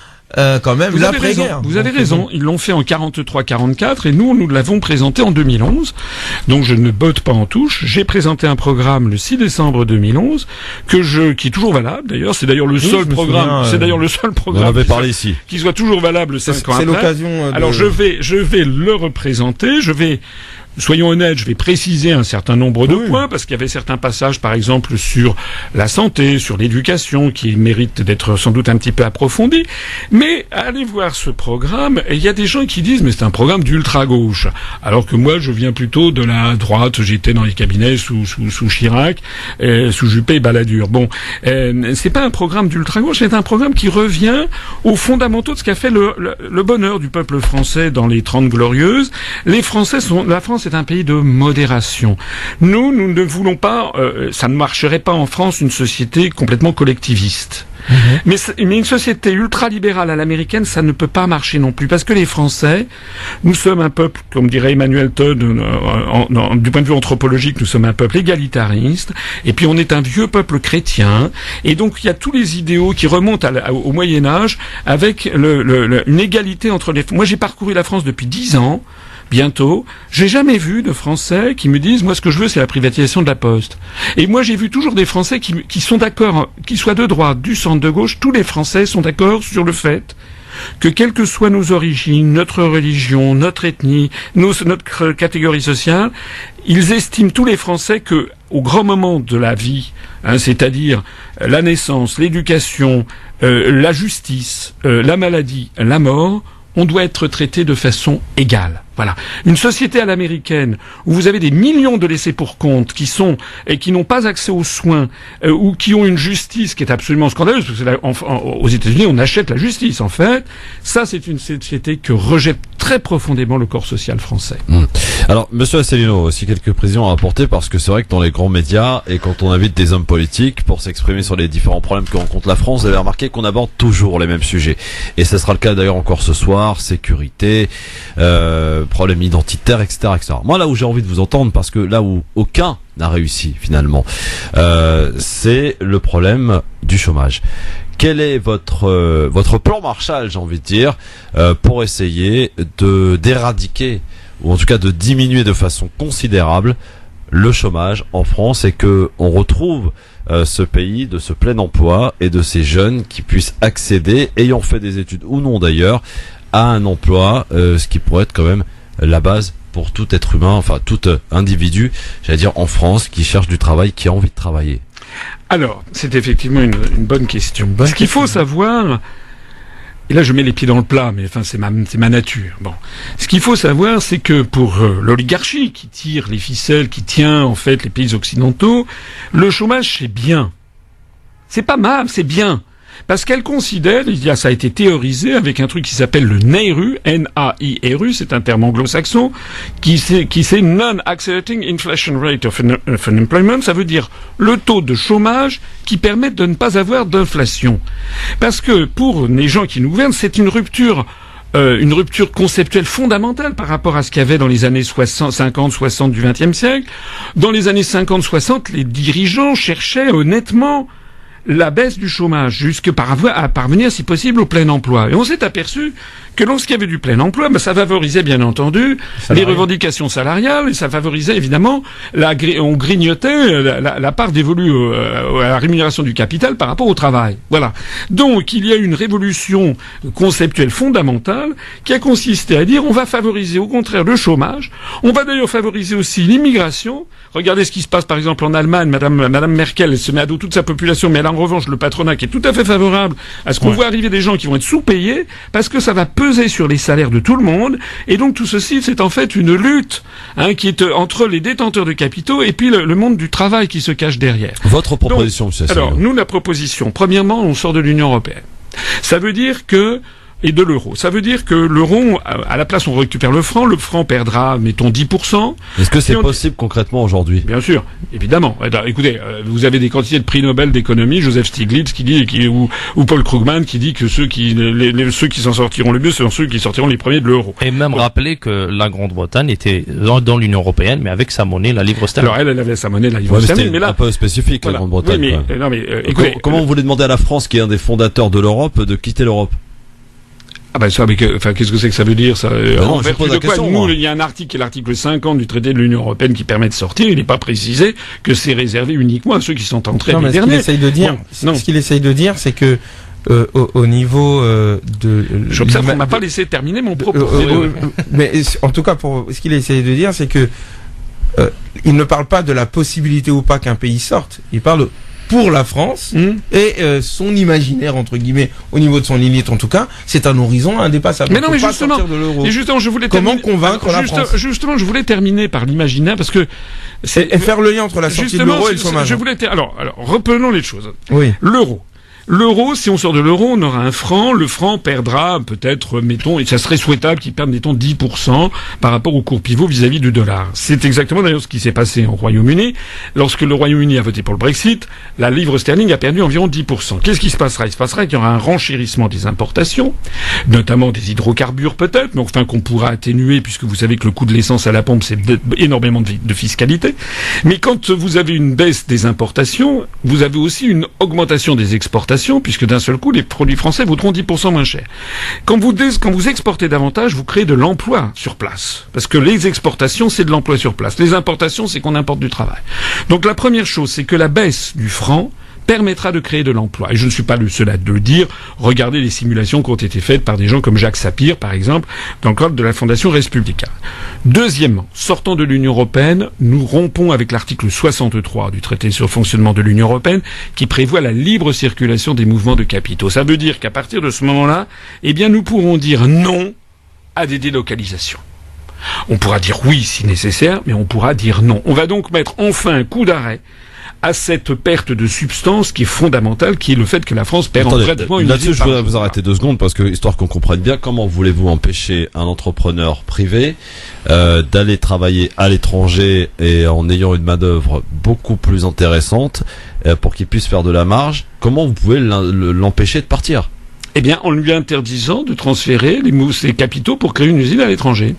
quand même l'après-guerre. Vous avez raison, ils l'ont fait en 43-44 et nous l'avons présenté en 2011. Donc je ne botte pas en touche. J'ai présenté un programme le 6 décembre 2011 qui est toujours valable d'ailleurs. C'est d'ailleurs le seul programme. C'est d'ailleurs le seul programme. On avait parlé ici. Qui soit toujours valable 5 ans après. C'est l'occasion. Alors je vais le représenter. Soyons honnêtes, je vais préciser un certain nombre de points, parce qu'il y avait certains passages, par exemple, sur la santé, sur l'éducation, qui méritent d'être sans doute un petit peu approfondis. Mais allez voir ce programme, et il y a des gens qui disent: mais c'est un programme d'ultra-gauche. Alors que moi, je viens plutôt de la droite, j'étais dans les cabinets sous Chirac, sous Juppé et Balladur. Bon, c'est pas un programme d'ultra-gauche, c'est un programme qui revient aux fondamentaux de ce qu'a fait le bonheur du peuple français dans les 30 Glorieuses. La France est un pays de modération. Nous ne voulons pas, ça ne marcherait pas en France, une société complètement collectiviste. Mais une société ultralibérale à l'américaine, ça ne peut pas marcher non plus, parce que les Français, nous sommes un peuple, comme dirait Emmanuel Todd, du point de vue anthropologique, nous sommes un peuple égalitariste, et puis on est un vieux peuple chrétien, et donc il y a tous les idéaux qui remontent au Moyen-Âge, avec une égalité entre les... Moi j'ai parcouru la France depuis 10 ans, bientôt, j'ai jamais vu de Français qui me disent: moi ce que je veux c'est la privatisation de la Poste. Et moi j'ai vu toujours des Français qui sont d'accord, qu'ils soient de droite, du centre, de gauche, tous les Français sont d'accord sur le fait que quelles que soient nos origines, notre religion, notre ethnie, notre catégorie sociale, ils estiment, tous les Français, que au grand moment de la vie, c'est-à-dire la naissance, l'éducation, la justice, la maladie, la mort, on doit être traité de façon égale. Voilà. Une société à l'américaine où vous avez des millions de laissés-pour-compte qui n'ont pas accès aux soins, ou qui ont une justice qui est absolument scandaleuse, parce que aux États-Unis on achète la justice en fait. Ça, c'est une société que rejette très profondément le corps social français. Alors, Monsieur Asselineau, aussi quelques précisions à apporter, parce que c'est vrai que dans les grands médias et quand on invite des hommes politiques pour s'exprimer sur les différents problèmes que rencontre la France, vous avez remarqué qu'on aborde toujours les mêmes sujets. Et ce sera le cas d'ailleurs encore ce soir: sécurité, problèmes identitaires, etc., etc. Moi, là où j'ai envie de vous entendre, parce que là où aucun n'a réussi finalement, c'est le problème du chômage. Quel est votre plan Marshall, j'ai envie de dire, pour essayer d'éradiquer, ou en tout cas de diminuer de façon considérable le chômage en France, et que on retrouve ce pays de ce plein emploi et de ces jeunes qui puissent accéder, ayant fait des études ou non d'ailleurs, à un emploi, ce qui pourrait être quand même la base pour tout être humain, enfin tout individu, j'allais dire, en France, qui cherche du travail, qui a envie de travailler. Alors, c'est effectivement une bonne question. Ce qu'il faut savoir, et là je mets les pieds dans le plat, mais enfin c'est ma nature. Bon, ce qu'il faut savoir, c'est que pour l'oligarchie qui tire les ficelles, qui tient en fait les pays occidentaux, le chômage c'est bien. C'est pas mal, c'est bien. Parce qu'elle considère, ça a été théorisé avec un truc qui s'appelle le NAIRU, N-A-I-R-U, c'est un terme anglo-saxon, qui c'est Non-Accelerating Inflation Rate of Unemployment, ça veut dire le taux de chômage qui permet de ne pas avoir d'inflation. Parce que pour les gens qui nous gouvernent, c'est une rupture conceptuelle fondamentale par rapport à ce qu'il y avait dans les années 50-60 du XXe siècle. Dans les années 50-60, les dirigeants cherchaient honnêtement la baisse du chômage, à parvenir, si possible, au plein emploi. Et on s'est aperçu que lorsqu'il y avait du plein emploi, ça favorisait bien entendu les revendications salariales, et ça favorisait évidemment on grignotait la part dévolue à la rémunération du capital par rapport au travail. Voilà. Donc il y a une révolution conceptuelle fondamentale qui a consisté à dire on va favoriser au contraire le chômage, on va d'ailleurs favoriser aussi l'immigration. Regardez ce qui se passe par exemple en Allemagne, Madame Merkel, elle se met à dos toute sa population, mais elle a en revanche le patronat qui est tout à fait favorable à ce qu'on voit arriver des gens qui vont être sous-payés parce que ça va peser sur les salaires de tout le monde, et donc tout ceci c'est en fait une lutte qui est entre les détenteurs de capitaux et puis le monde du travail qui se cache derrière. Votre proposition, monsieur Asselineau. Alors nous, la proposition, premièrement, on sort de l'Union européenne. Ça veut dire que et de l'euro. Ça veut dire que l'euro, à la place on récupère le franc perdra, mettons, 10%. Est-ce que c'est possible concrètement aujourd'hui? Bien sûr, évidemment. Écoutez, vous avez des quantités de prix Nobel d'économie, Joseph Stiglitz qui dit, ou Paul Krugman qui dit que ceux qui s'en sortiront le mieux sont ceux qui sortiront les premiers de l'euro. Et même rappeler que la Grande-Bretagne était dans l'Union européenne, mais avec sa monnaie, la livre sterling. Alors elle avait sa monnaie, la livre sterling, mais là un peu spécifique, voilà. La Grande-Bretagne. Oui, écoutez, comment vous voulez demander à la France, qui est un des fondateurs de l'Europe, de quitter l'Europe? Ah ben ça, mais qu'est-ce que c'est que ça veut dire ça? Non, je pose la question. Nous, il y a un article, qui est l'article 50 du traité de l'Union européenne qui permet de sortir. Il n'est pas précisé que c'est réservé uniquement à ceux qui sont entrés les derniers. Ce qu'il essaye de dire, c'est que au niveau de... J'observe qu'on m'a pas laissé terminer mon propos. Mais en tout cas, ce qu'il essaye de dire, c'est que il ne parle pas de la possibilité ou pas qu'un pays sorte. Il parle pour la France et son imaginaire, entre guillemets, au niveau de son limite en tout cas, c'est un horizon indépassable. Mais non, mais justement, je voulais comment convaincre la France? Justement, je voulais terminer par l'imaginaire parce que et faire le lien entre la sortie de l'euro et le chômage. Alors, reprenons les choses. Oui. L'euro, si on sort de l'euro, on aura un franc. Le franc perdra peut-être, mettons, et ça serait souhaitable qu'il perde, mettons, 10% par rapport au cours pivot vis-à-vis du dollar. C'est exactement d'ailleurs ce qui s'est passé au Royaume-Uni. Lorsque le Royaume-Uni a voté pour le Brexit, la livre sterling a perdu environ 10%. Qu'est-ce qui se passera? Il se passera qu'il y aura un renchérissement des importations, notamment des hydrocarbures peut-être, mais enfin qu'on pourra atténuer puisque vous savez que le coût de l'essence à la pompe, c'est énormément de fiscalité. Mais quand vous avez une baisse des importations, vous avez aussi une augmentation des exportations, puisque d'un seul coup, les produits français vaudront 10% moins cher. Quand vous exportez davantage, vous créez de l'emploi sur place. Parce que les exportations, c'est de l'emploi sur place. Les importations, c'est qu'on importe du travail. Donc la première chose, c'est que la baisse du franc permettra de créer de l'emploi. Et je ne suis pas le seul à le dire. Regardez les simulations qui ont été faites par des gens comme Jacques Sapir, par exemple, dans le cadre de la Fondation Respublica. Deuxièmement, sortant de l'Union européenne, nous rompons avec l'article 63 du traité sur le fonctionnement de l'Union européenne, qui prévoit la libre circulation des mouvements de capitaux. Ça veut dire qu'à partir de ce moment-là, nous pourrons dire non à des délocalisations. On pourra dire oui si nécessaire, mais on pourra dire non. On va donc mettre enfin un coup d'arrêt à cette perte de substance qui est fondamentale, qui est le fait que la France perd pratiquement une là-dessus, je voudrais vous arrêter 2 secondes parce que, histoire qu'on comprenne bien, comment voulez-vous empêcher un entrepreneur privé d'aller travailler à l'étranger et en ayant une main-d'œuvre beaucoup plus intéressante pour qu'il puisse faire de la marge? Comment vous pouvez l'empêcher de partir? En lui interdisant de transférer ses capitaux pour créer une usine à l'étranger.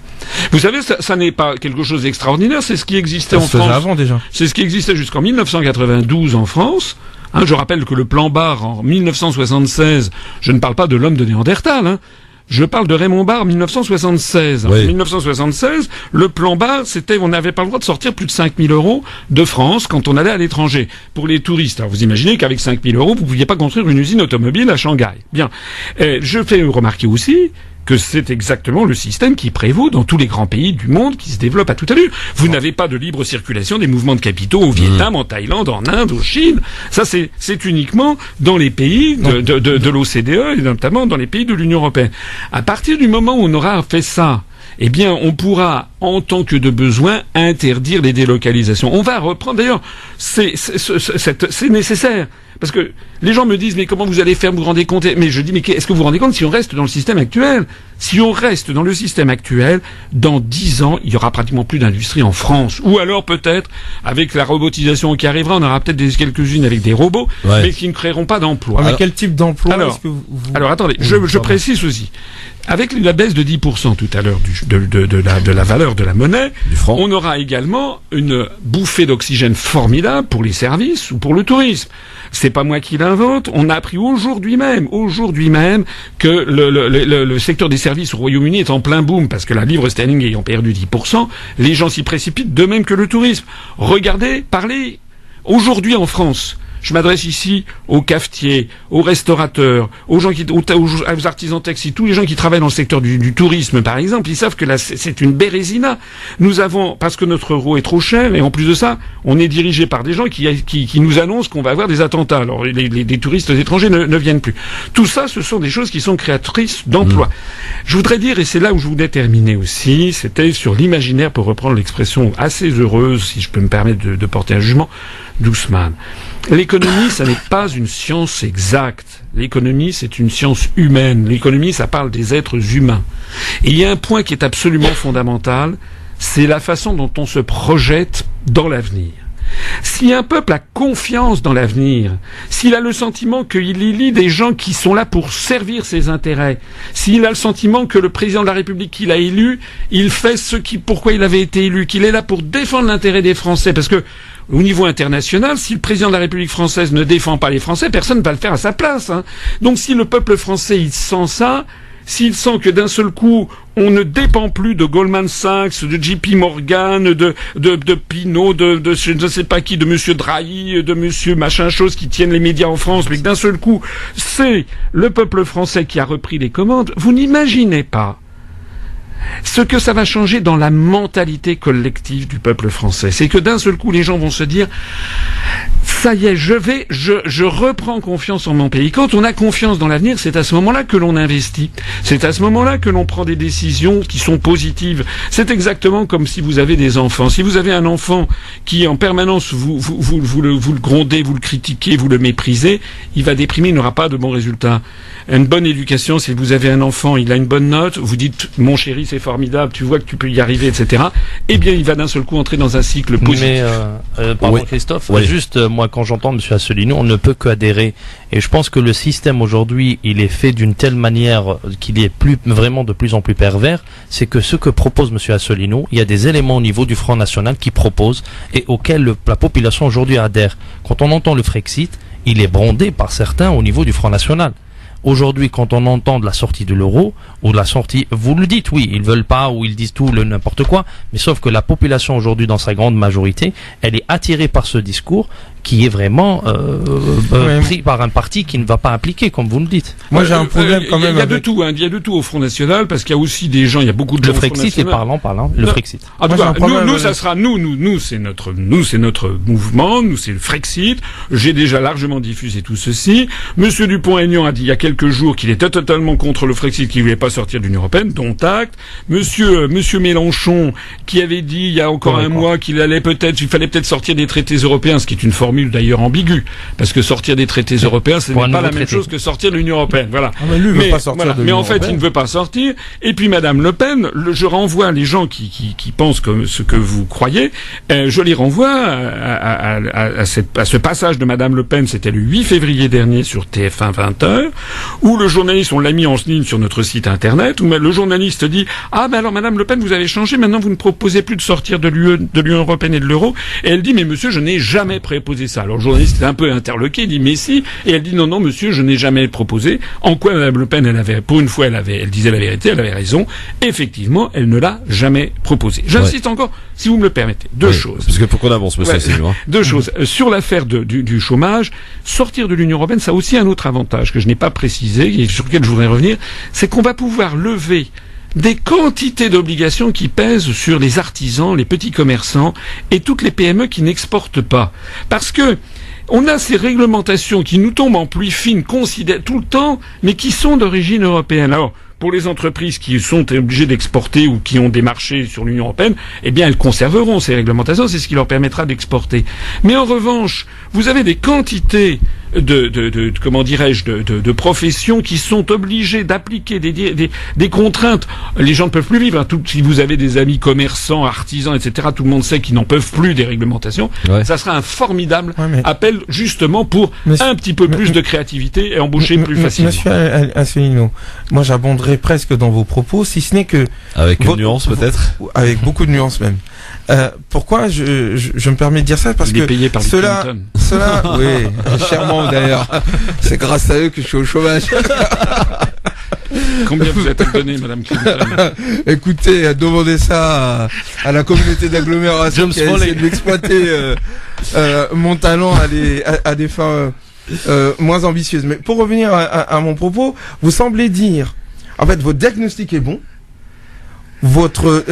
Vous savez, ça n'est pas quelque chose d'extraordinaire, c'est ce qui existait en France. Avant déjà. C'est ce qui existait jusqu'en 1992 en France. Je rappelle que le plan Barre en 1976, je ne parle pas de l'homme de Néandertal, je parle de Raymond Barre, 1976. Oui. En 1976, le plan Barre, c'était, on n'avait pas le droit de sortir plus de 5 000 € de France quand on allait à l'étranger. Pour les touristes. Alors, vous imaginez qu'avec 5 000 €, vous pouviez pas construire une usine automobile à Shanghai. Bien. Je fais remarquer aussi que c'est exactement le système qui prévaut dans tous les grands pays du monde qui se développent à toute allure. Vous n'avez pas de libre circulation des mouvements de capitaux au Vietnam, en Thaïlande, en Inde, en Chine. Ça, c'est uniquement dans les pays de l'OCDE et notamment dans les pays de l'Union européenne. À partir du moment où on aura fait ça, eh bien, on pourra, en tant que de besoin, interdire les délocalisations. On va reprendre, d'ailleurs, c'est nécessaire. Parce que les gens me disent, mais comment vous allez faire, vous vous rendez compte? Mais je dis, mais est-ce que vous vous rendez compte si on reste dans le système actuel? Si on reste dans le système actuel, dans 10 ans, il y aura pratiquement plus d'industrie en France. Ou alors peut-être, avec la robotisation qui arrivera, on aura peut-être quelques-unes avec des robots, mais qui ne créeront pas d'emploi. Mais quel type d'emploi est-ce que vous... Alors attendez, je précise aussi. Avec la baisse de 10% tout à l'heure de la valeur de la monnaie, on aura également une bouffée d'oxygène formidable pour les services ou pour le tourisme. C'est pas moi qui l'invente. On a appris aujourd'hui même que le secteur des services au Royaume-Uni est en plein boom parce que la livre sterling ayant perdu 10%, les gens s'y précipitent, de même que le tourisme. Regardez, parlez aujourd'hui en France. Je m'adresse ici aux cafetiers, aux restaurateurs, aux gens aux artisans textiles, tous les gens qui travaillent dans le secteur du tourisme, par exemple, ils savent que là, c'est une bérésina. Nous avons, parce que notre euro est trop cher, et en plus de ça, on est dirigé par des gens qui nous annoncent qu'on va avoir des attentats. Alors, les touristes étrangers ne viennent plus. Tout ça, ce sont des choses qui sont créatrices d'emplois. Je voudrais dire, et c'est là où je voulais terminer aussi, c'était sur l'imaginaire, pour reprendre l'expression assez heureuse, si je peux me permettre de porter un jugement, d'Ousmane. L'économie, ça n'est pas une science exacte. L'économie, c'est une science humaine. L'économie, ça parle des êtres humains. Et il y a un point qui est absolument fondamental, c'est la façon dont on se projette dans l'avenir. Si un peuple a confiance dans l'avenir, s'il a le sentiment qu'il élit des gens qui sont là pour servir ses intérêts, s'il a le sentiment que le président de la République qu'il a élu, il fait pourquoi il avait été élu, qu'il est là pour défendre l'intérêt des Français, parce que au niveau international, si le président de la République française ne défend pas les Français, personne ne va le faire à sa place. Donc si le peuple français il sent ça, s'il sent que d'un seul coup on ne dépend plus de Goldman Sachs, de JP Morgan, de Pinault, de je ne sais pas qui, de Monsieur Drahi, de Monsieur machin chose qui tiennent les médias en France, mais que d'un seul coup c'est le peuple français qui a repris les commandes, vous n'imaginez pas ce que ça va changer dans la mentalité collective du peuple français. C'est que d'un seul coup, les gens vont se dire, ça y est, je reprends confiance en mon pays. Quand on a confiance dans l'avenir, c'est à ce moment-là que l'on investit. C'est à ce moment-là que l'on prend des décisions qui sont positives. C'est exactement comme si vous avez des enfants. Si vous avez un enfant qui, en permanence, vous le grondez, vous le critiquez, vous le méprisez, il va déprimer, il n'aura pas de bons résultats. Une bonne éducation, si vous avez un enfant, il a une bonne note, vous dites, mon chéri, c'est formidable, tu vois que tu peux y arriver, etc. Eh bien, il va d'un seul coup entrer dans un cycle positif. Mais, pardon, Christophe, juste, moi, quand j'entends M. Asselineau, on ne peut qu'adhérer. Et je pense que le système aujourd'hui, il est fait d'une telle manière qu'il est vraiment de plus en plus pervers. C'est que ce que propose M. Asselineau, il y a des éléments au niveau du Front National qui proposent et auxquels la population aujourd'hui adhère. Quand on entend le Frexit, il est brandé par certains au niveau du Front National. Aujourd'hui, quand on entend de la sortie de l'euro, ou de la sortie, vous le dites, oui, ils veulent pas, ou ils disent tout, n'importe quoi, mais sauf que la population aujourd'hui, dans sa grande majorité, elle est attirée par ce discours qui est vraiment pris par un parti qui ne va pas appliquer, comme vous le dites. Moi, j'ai un problème quand même. Il y a de tout, il y a de tout au Front National, parce qu'il y a aussi des gens, il y a beaucoup de gens. Le Frexit est parlant, le Frexit. En tout cas, nous, ça sera, nous, c'est notre mouvement, nous, c'est le Frexit. J'ai déjà largement diffusé tout ceci. Monsieur Dupont-Aignan a dit il y a quelques jours qu'il était totalement contre le Frexit, qu'il voulait pas sortir de l'Union européenne, dont acte. Monsieur Mélenchon, qui avait dit il y a encore un mois qu'il fallait peut-être sortir des traités européens, ce qui est une formule d'ailleurs ambiguë, parce que sortir des traités européens, ce n'est pas la même chose que sortir de l'Union européenne. Voilà. Mais en fait, il ne veut pas sortir. Et puis, Madame Le Pen, je renvoie les gens qui pensent comme ce que vous croyez, je les renvoie à ce passage de Madame Le Pen, c'était le 8 février dernier sur TF1 20h, où le journaliste, on l'a mis en ligne sur notre site internet, où le journaliste dit « Ah, ben alors Madame Le Pen, vous avez changé, maintenant vous ne proposez plus de sortir de l'Union européenne et de l'euro. » Et elle dit « Mais monsieur, je n'ai jamais proposé ça. » Alors le journaliste est un peu interloqué, il dit « Mais si !» Et elle dit « Non, non, monsieur, je n'ai jamais proposé. » En quoi Madame Le Pen, pour une fois, elle disait la vérité, elle avait raison. Effectivement, elle ne l'a jamais proposé. J'insiste encore, si vous me le permettez. Deux choses. Parce que pour qu'on avance, monsieur Asselineau. Deux choses. Sur l'affaire du chômage, sortir de l'Union européenne, ça a aussi un autre avantage que je n'ai pas précisé, et sur lequel je voudrais revenir, c'est qu'on va pouvoir lever des quantités d'obligations qui pèsent sur les artisans, les petits commerçants et toutes les PME qui n'exportent pas. Parce que on a ces réglementations qui nous tombent en pluie fine, tout le temps, mais qui sont d'origine européenne. Alors, pour les entreprises qui sont obligées d'exporter ou qui ont des marchés sur l'Union européenne, eh bien, elles conserveront ces réglementations, c'est ce qui leur permettra d'exporter. Mais en revanche, vous avez des quantités de professions qui sont obligées d'appliquer des contraintes. Les gens ne peuvent plus vivre. Si vous avez des amis commerçants, artisans, etc., tout le monde sait qu'ils n'en peuvent plus des réglementations. Ouais. Ça sera un formidable appel justement pour un petit peu plus de créativité et embaucher plus facilement. Monsieur Asselineau, moi j'abonderai presque dans vos propos, si ce n'est que... Avec une nuance peut-être. Avec beaucoup de nuances même. Pourquoi je me permets de dire ça? Parce que payé par cela, oui, chèrement d'ailleurs. C'est grâce à eux que je suis au chômage. Combien vous êtes donné, Madame Clinton? Écoutez, demandez ça à la communauté d'agglomération qui a essayé de m'exploiter mon talent à des fins moins ambitieuses. Mais pour revenir à mon propos, vous semblez dire, en fait, votre diagnostic est bon. Votre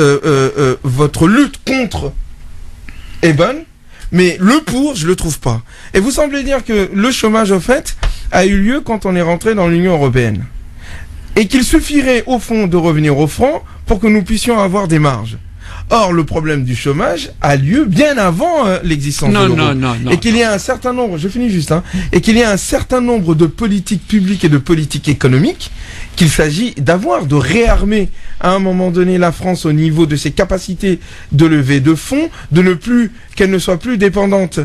lutte contre est bonne, mais le pour, je le trouve pas. Et vous semblez dire que le chômage, au fait, a eu lieu quand on est rentré dans l'Union européenne. Et qu'il suffirait, au fond, de revenir au franc pour que nous puissions avoir des marges. Or, le problème du chômage a lieu bien avant l'existence de l'euro. Non. Et qu'il y a un certain nombre, je finis juste, et qu'il y a un certain nombre de politiques publiques et de politiques économiques qu'il s'agit d'avoir, de réarmer à un moment donné la France au niveau de ses capacités de levée de fonds, qu'elle ne soit plus dépendante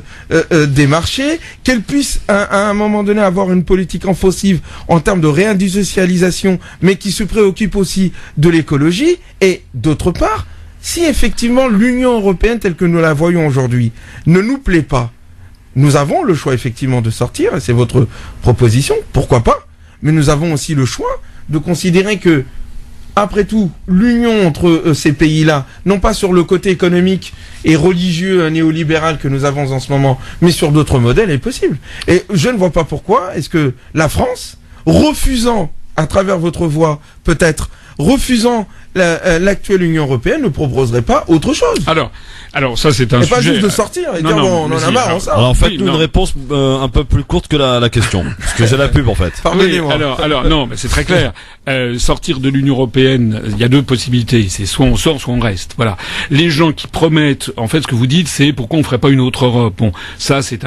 des marchés, qu'elle puisse à un moment donné avoir une politique offensive en termes de réindustrialisation, mais qui se préoccupe aussi de l'écologie, et d'autre part, si effectivement l'Union européenne telle que nous la voyons aujourd'hui ne nous plaît pas, nous avons le choix effectivement de sortir, et c'est votre proposition, pourquoi pas, mais nous avons aussi le choix de considérer que, après tout, l'union entre ces pays-là, non pas sur le côté économique et religieux néolibéral que nous avons en ce moment, mais sur d'autres modèles, est possible. Et je ne vois pas pourquoi est-ce que la France, refusant, à travers votre voix, peut-être, refusant l'actuelle Union européenne, ne proposerait pas autre chose. Alors ça c'est un sujet. Et pas juste de sortir et dire bon, on en a marre, on sort. Alors en fait, une réponse un peu plus courte que la question, parce que j'ai la pub en fait. Pardonnez-moi. Alors non, mais c'est très clair. Sortir de l'Union européenne, il y a deux possibilités. C'est soit on sort, soit on reste. Voilà. Les gens qui promettent, en fait, ce que vous dites, c'est pourquoi on ferait pas une autre Europe. Bon, ça c'est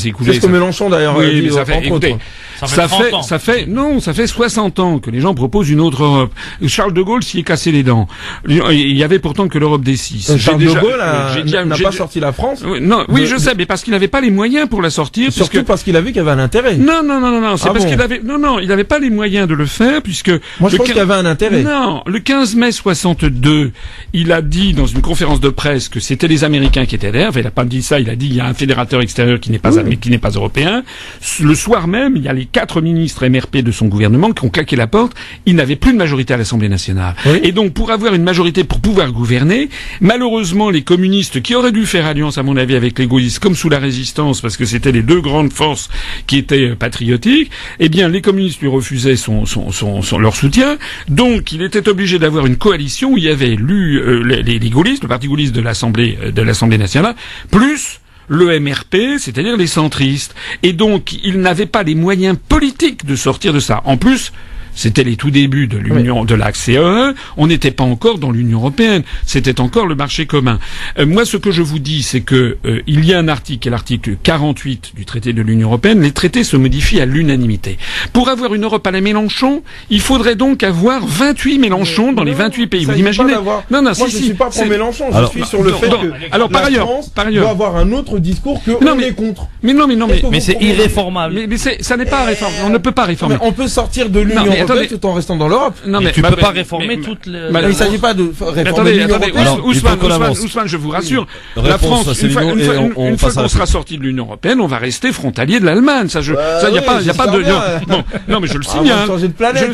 écoutez. C'est ce que Mélenchon d'ailleurs. Oui, mais ça fait, écoutez, ça fait 60 ans que les gens proposent une autre Europe. Charles de Gaulle s'y est cassé les dents. Il y avait pourtant que l'Europe des 6. Charles de Gaulle n'a pas sorti la France. Oui, je sais, mais parce qu'il n'avait pas les moyens pour la sortir. Surtout parce qu'il a vu qu'il y avait un intérêt. Non, c'est parce qu'il avait, il n'avait pas les moyens de le faire, puisque. Moi, je pense qu'il y avait un intérêt. Non, le 15 mai 62, il a dit dans une conférence de presse que c'était les Américains qui étaient derrière. Enfin, il n'a pas dit ça, il a dit il y a un fédérateur extérieur qui n'est pas européen. Le soir même, il y a les 4 ministres MRP de son gouvernement qui ont claqué la porte. Il n'avait plus de majorité à l'Assemblée nationale. Oui. Et donc, pour avoir une majorité pour pouvoir gouverner, malheureusement, les communistes qui auraient dû faire alliance, à mon avis, avec les gaullistes, comme sous la Résistance, parce que c'était les deux grandes forces qui étaient patriotiques, eh bien, les communistes lui refusaient leur soutien. Donc, il était obligé d'avoir une coalition où il y avait les gaullistes, le parti gaulliste de l'Assemblée nationale, plus le MRP, c'est-à-dire les centristes. Et donc, il n'avait pas les moyens politiques de sortir de ça. En plus, c'était les tout débuts de l'Union, de la CEE. On n'était pas encore dans l'Union européenne. C'était encore le marché commun. Moi, ce que je vous dis, c'est que il y a un article, qui est l'article 48 du traité de l'Union européenne. Les traités se modifient à l'unanimité. Pour avoir une Europe à la Mélenchon, il faudrait donc avoir 28 Mélenchons dans les 28 pays. Vous imaginez? Non, moi, je suis pas pour Mélenchon. Je suis sur le fait que par ailleurs, doit avoir un autre discours que on est contre. Mais c'est irréformable. Mais ça n'est pas réformable. On ne peut pas réformer. On peut sortir de l'Union européenne tout en restant dans l'Europe. Non, mais tu peux pas réformer toutes les... il ne s'agit pas de réformer l'Union européenne. Ousmane, je vous rassure. La France, une fois qu'on sera sorti de l'Union européenne, on va rester frontalier de l'Allemagne. Ça, y a pas de... Non, mais je le signale.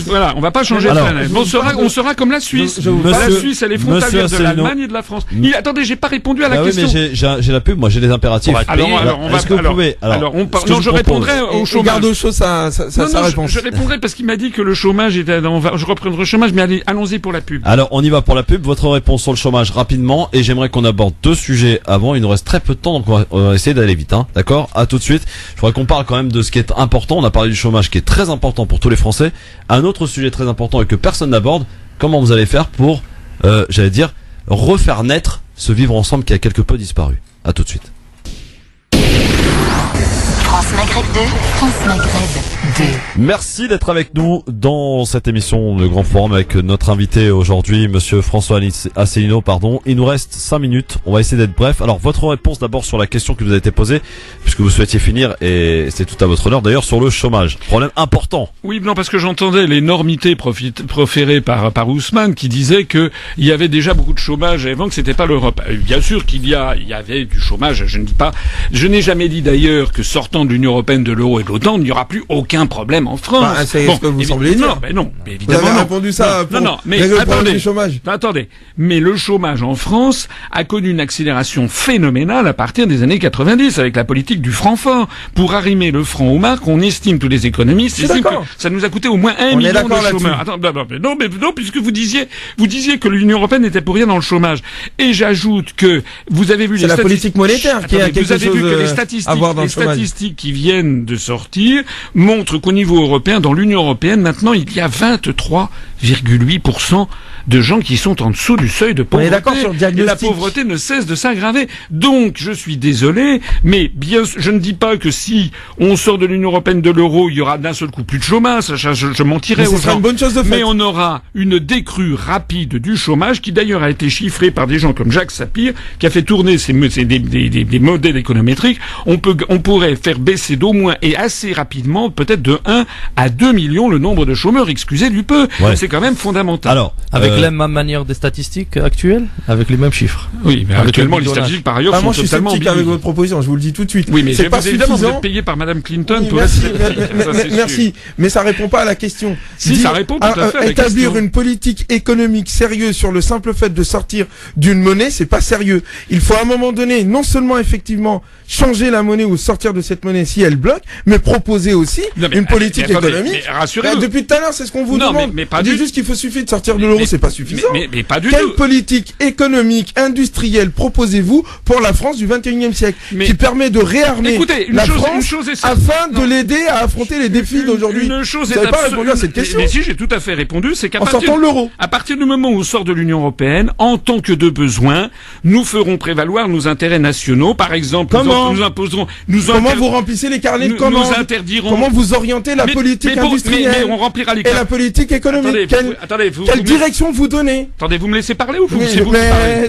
Voilà, on va pas changer de planète. On sera comme la Suisse. La Suisse, elle est frontalière de l'Allemagne et de la France. Attendez, j'ai pas répondu à la question. Oui, mais j'ai la pub, moi j'ai des impératifs. Non, je répondrai au chômage. Garde au chaud sa réponse. Je répondrai parce qu'il m'a dit que le chômage, je reprendrai le chômage, mais allons-y pour la pub. Alors, on y va pour la pub. Votre réponse sur le chômage rapidement, et j'aimerais qu'on aborde 2 sujets avant. Il nous reste très peu de temps, donc on va essayer d'aller vite, hein. D'accord? À tout de suite. Je voudrais qu'on parle quand même de ce qui est important. On a parlé du chômage qui est très important pour tous les Français. Un autre sujet très important et que personne n'aborde, comment vous allez faire pour, refaire naître ce vivre ensemble qui a quelque peu disparu. À tout de suite. France Maghreb 2, France Maghreb 2. Merci d'être avec nous dans cette émission de Grand Forum avec notre invité aujourd'hui, monsieur François Asselineau, Il nous reste 5 minutes. On va essayer d'être bref. Alors, votre réponse d'abord sur la question qui vous a été posée, puisque vous souhaitiez finir, et c'est tout à votre honneur d'ailleurs, sur le chômage. Problème important. Oui, non, parce que j'entendais l'énormité proférée par Ousmane qui disait que il y avait déjà beaucoup de chômage avant, que c'était pas l'Europe. Bien sûr qu'il y avait du chômage, je n'ai jamais dit d'ailleurs que sortant de l'Union Européenne, de l'euro et de l'OTAN, il n'y aura plus aucun problème en France. C'est ce que vous semblez dire. Non, évidemment. Vous avez répondu ça mais attendez, chômage. Attendez. Mais le chômage en France a connu une accélération phénoménale à partir des années 90 avec la politique du franc fort. Pour arrimer le franc aux marques, on estime, tous les économistes estiment que ça nous a coûté au moins 1 million de chômeurs. Non, puisque vous disiez que l'Union Européenne n'était pour rien dans le chômage. Et j'ajoute que vous avez vu les statistiques. C'est la politique monétaire qui a quelque chose à voir dans le chômage. Les statistiques qui viennent de sortir montrent qu'au niveau européen, dans l'Union européenne, maintenant, il y a 23,8% de gens qui sont en dessous du seuil de pauvreté. On est d'accord sur le diagnostic. Et la pauvreté ne cesse de s'aggraver. Donc, je suis désolé, mais je ne dis pas que si on sort de l'Union européenne, de l'euro, il y aura d'un seul coup plus de chômage. Je mentirais aux gens. Ce sera une bonne chose de fait. Mais on aura une décrue rapide du chômage qui d'ailleurs a été chiffrée par des gens comme Jacques Sapir, qui a fait tourner des modèles économétriques. On pourrait faire baisser d'au moins et assez rapidement, peut-être de 1 à 2 millions le nombre de chômeurs, excusez du peu. Ouais. C'est quand même fondamental. Alors, avec la même manière des statistiques actuelles, avec les mêmes chiffres. Oui, mais actuellement les statistiques par ailleurs sont totalement moi je suis sceptique avec votre proposition, je vous le dis tout de suite. Oui, mais c'est pas évidemment suffisant. Vous êtes payé par Madame Clinton pour merci, mais ça répond pas à la question. Si, ça répond tout à fait à la question. Établir une politique économique sérieuse sur le simple fait de sortir d'une monnaie, c'est pas sérieux. Il faut à un moment donné, non seulement effectivement changer la monnaie ou sortir de cette monnaie si elle bloque, mais proposer aussi une politique économique. Rassurez-vous. Depuis tout à l'heure, c'est ce qu'on vous demande. Mais pas on dit juste qu'il faut suffire de sortir de l'euro, c'est pas suffisant. Mais pas du tout. Quelle politique économique, industrielle proposez-vous pour la France du 21e siècle qui permet de réarmer la France afin de l'aider à affronter les défis d'aujourd'hui? Une chose vous n'avez pas répondu à cette question. Mais si, j'ai tout à fait répondu, c'est qu'à sortant de l'euro. À partir du moment où on sort de l'Union européenne, en tant que de besoin, nous ferons prévaloir nos intérêts nationaux. Par exemple, nous imposerons. Comment vous remplissez les carnets de commandes? Nous interdirons. Comment vous orientez la politique industrielle? Mais on remplira les et la politique économique. Quelle direction vous donnez? Attendez, vous me laissez parler ou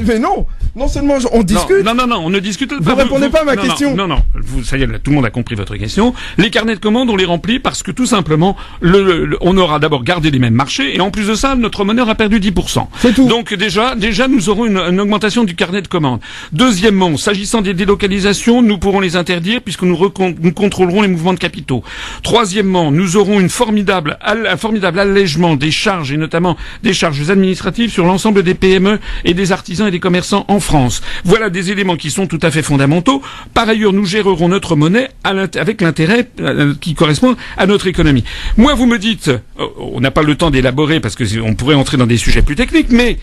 mais non. Non seulement on discute. Non, on ne discute pas. Vous répondez pas à ma question. Non. Ça y est, tout le monde a compris votre question. Les carnets de commandes, on les remplit parce que tout simplement, on aura d'abord gardé les mêmes marchés et en plus de ça, notre monnaie a perdu 10%. C'est tout. Donc déjà, nous aurons une augmentation du carnet de commandes. Deuxièmement, s'agissant des délocalisations, nous pourrons les interdire puisque nous contrôlerons les mouvements de capitaux. Troisièmement, nous aurons un formidable allègement des charges et notamment des charges administratives sur l'ensemble des PME et des artisans et des commerçants en France. Voilà des éléments qui sont tout à fait fondamentaux. Par ailleurs, nous gérerons notre monnaie avec l'intérêt qui correspond à notre économie. Moi, vous me dites, on n'a pas le temps d'élaborer parce que on pourrait entrer dans des sujets plus techniques, mais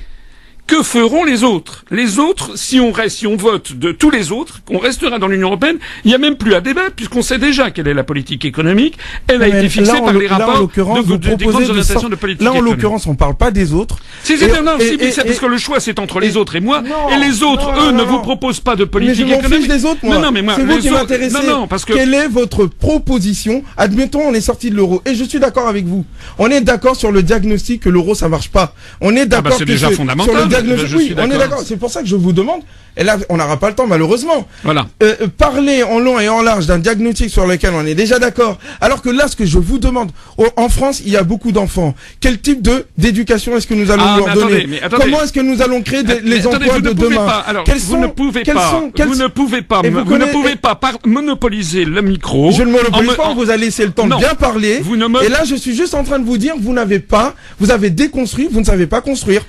que feront les autres? Les autres, si on vote de tous les autres, on restera dans l'Union européenne, il n'y a même plus à débattre puisqu'on sait déjà quelle est la politique économique. Elle a été fixée par les rapports des grandes orientations de politique économique. Là, en l'occurrence, on parle pas des autres. Parce que le choix, c'est entre les autres et moi. Et les autres, eux, ne vous proposent pas de politique économique. Mais je m'en fiche des autres, moi. Mais moi, c'est vous qui m'intéressez. Parce que... Quelle est votre proposition? Admettons, on est sorti de l'euro. Et je suis d'accord avec vous. On est d'accord sur le diagnostic que l'euro, ça marche pas. On est d'accord c'est déjà fondamental. Oui, on est d'accord. C'est pour ça que je vous demande. Et là, on n'aura pas le temps, malheureusement. Voilà. Parler en long et en large d'un diagnostic sur lequel on est déjà d'accord. Alors que là, ce que je vous demande, en France, il y a beaucoup d'enfants. Quel type d'éducation est-ce que nous allons leur donner? Comment est-ce que nous allons créer les emplois de demain? Vous ne pouvez pas monopoliser le micro. Je ne monopolise pas, on vous a laissé le temps de bien parler. Et là, je suis juste en train de vous dire, vous avez déconstruit, vous ne savez pas construire.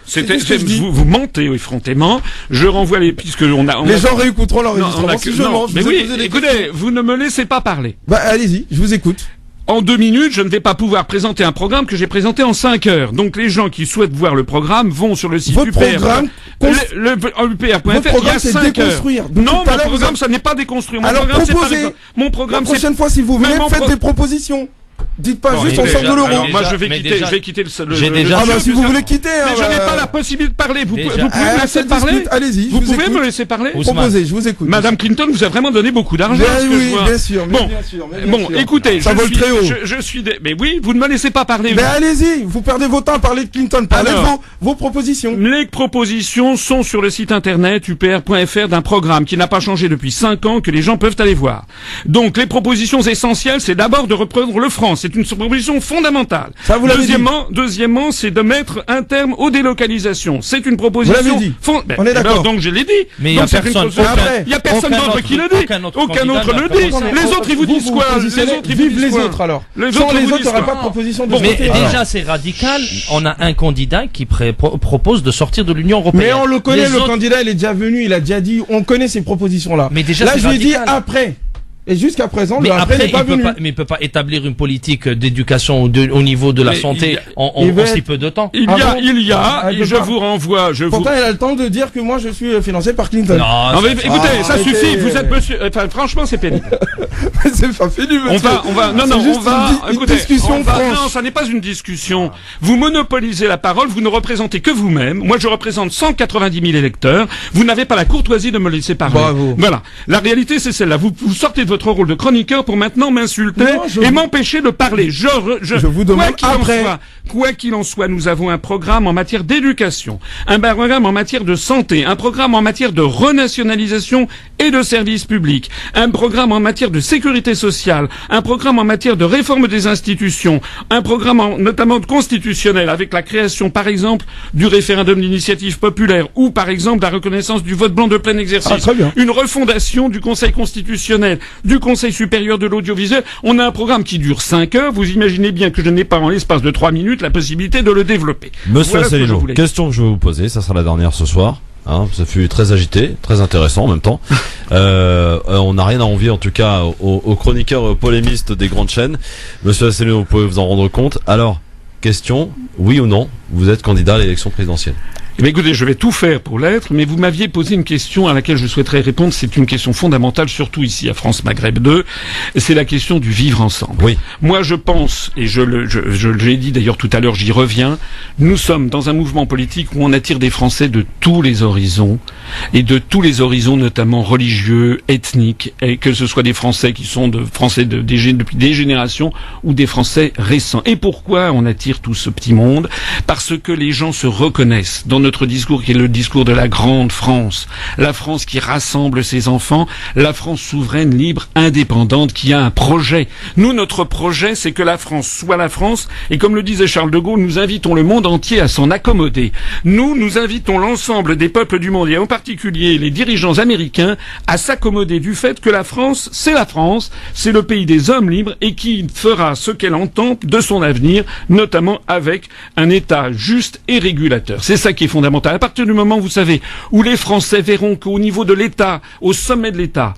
Vous mentez effrontément. Je renvoie les gens réécouteront l'enregistrement si je mens. Mais oui, écoutez, vous ne me laissez pas parler. Allez-y, je vous écoute. en 2 minutes, je ne vais pas pouvoir présenter un programme que j'ai présenté en 5 heures. Donc les gens qui souhaitent voir le programme vont sur le site Votre UPR. programme, UPR.fr, il y a 5 heures. Non, mon programme, ça n'est pas déconstruire. Mon Alors programme, proposez. Mon programme, la prochaine fois, si vous venez, faites des propositions. Dites pas juste on sort de l'euro. Alors, moi, je vais quitter le Ah bah, si vous voulez quitter, mais je n'ai pas la possibilité de parler. Vous pouvez me laisser parler? Allez-y. Vous pouvez me laisser parler? Proposez, je vous écoute. Madame Clinton vous a vraiment donné beaucoup d'argent. Oui, bien sûr. Bon, écoutez, ça vole très haut. Mais oui, vous ne me laissez pas parler. Mais allez-y, vous perdez vos temps à parler de Clinton. Parlez de vos propositions. Les propositions sont sur le site internet upr.fr d'un programme qui n'a pas changé depuis 5 ans, que les gens peuvent aller voir. Donc, les propositions essentielles, c'est d'abord de reprendre le franc. C'est une proposition fondamentale. Ça, vous l'avez Deuxièmement, c'est de mettre un terme aux délocalisations. C'est une proposition. Vous l'avez dit. On est d'accord. Donc je l'ai dit. Mais il y a personne. Il y a personne d'autre qui le dit. Aucun autre le dit. Les autres, ils vous disent quoi? Vive les autres alors. Sans les autres, il n'y aura pas de proposition de Mais déjà, c'est radical. On a un candidat qui propose de sortir de l'Union européenne. Mais on le connaît, le candidat, il est déjà venu, il a déjà dit, on connaît ces propositions-là. Mais déjà, là, je lui ai dit après. Et jusqu'à présent, mais après n'est pas venu. Mais il peut pas établir une politique d'éducation au niveau de la santé en si peu de temps. Je vous renvoie. Pourtant, elle a le temps de dire que moi, je suis financé par Clinton. Non, mais écoutez, ça suffit. Vous êtes monsieur. Enfin, franchement, c'est pénible. C'est pas pénible. On va. Écoutez, discussion franche. Non, ça n'est pas une discussion. Vous monopolisez la parole. Vous ne représentez que vous-même. Moi, je représente 190 000 électeurs. Vous n'avez pas la courtoisie de me laisser parler. Bravo. Voilà. La réalité, c'est celle-là. Vous sortez de votre rôle de chroniqueur pour maintenant m'insulter et m'empêcher de parler. Je vous demande quoi qu'il en soit, nous avons un programme en matière d'éducation, un programme en matière de santé, un programme en matière de renationalisation et de services publics, un programme en matière de sécurité sociale, un programme en matière de réforme des institutions, un programme notamment constitutionnel avec la création, par exemple, du référendum d'initiative populaire ou, par exemple, la reconnaissance du vote blanc de plein exercice, une refondation du Conseil constitutionnel, du Conseil supérieur de l'audiovisuel. On a un programme qui dure 5 heures. Vous imaginez bien que je n'ai pas en l'espace de 3 minutes la possibilité de le développer. Monsieur Asselineau, question que je vais vous poser, ça sera la dernière ce soir. Ça fut très agité, très intéressant en même temps. On n'a rien à envier en tout cas aux chroniqueurs polémistes des grandes chaînes. Monsieur Asselineau, vous pouvez vous en rendre compte. Alors, question, oui ou non, vous êtes candidat à l'élection présidentielle? Eh écoutez, je vais tout faire pour l'être, mais vous m'aviez posé une question à laquelle je souhaiterais répondre. C'est une question fondamentale, surtout ici à France Maghreb 2. C'est la question du vivre ensemble. Oui. Moi, je pense, et je l'ai dit d'ailleurs tout à l'heure, j'y reviens, nous sommes dans un mouvement politique où on attire des Français de tous les horizons, et de tous les horizons, notamment religieux, ethniques, et que ce soit des Français qui sont depuis des générations, ou des Français récents. Et pourquoi on attire tout ce petit monde? Parce que les gens se reconnaissent dans notre discours qui est le discours de la grande France. La France qui rassemble ses enfants, la France souveraine, libre, indépendante, qui a un projet. Nous, notre projet, c'est que la France soit la France, et comme le disait Charles de Gaulle, nous invitons le monde entier à s'en accommoder. Nous invitons l'ensemble des peuples du monde, et en particulier les dirigeants américains, à s'accommoder du fait que la France, c'est le pays des hommes libres, et qui fera ce qu'elle entend de son avenir, notamment avec un État juste et régulateur. C'est ça qui est fondamental. À partir du moment, vous savez, où les Français verront qu'au niveau de l'État, au sommet de l'État,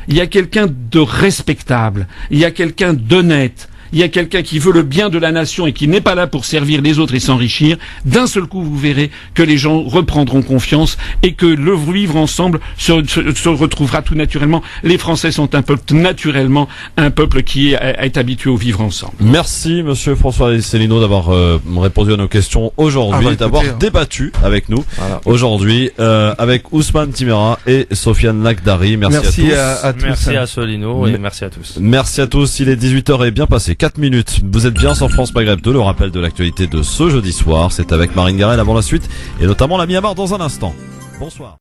il y a quelqu'un de respectable, il y a quelqu'un d'honnête, il y a quelqu'un qui veut le bien de la nation et qui n'est pas là pour servir les autres et s'enrichir, d'un seul coup, vous verrez que les gens reprendront confiance et que le vivre ensemble se retrouvera tout naturellement. Les Français sont naturellement un peuple qui est habitué au vivre ensemble. Merci, monsieur François Asselineau, d'avoir répondu à nos questions aujourd'hui, d'avoir débattu avec nous aujourd'hui, avec Ousmane Timéra et Sofiane Lakhdari. Merci à tous. Merci à Asselineau et merci à tous. Merci à tous. Il est 18h et bien passé. 4 minutes. Vous êtes bien sur France Maghreb 2, le rappel de l'actualité de ce jeudi soir. C'est avec Marine Garel avant la suite et notamment la Myanmar dans un instant. Bonsoir.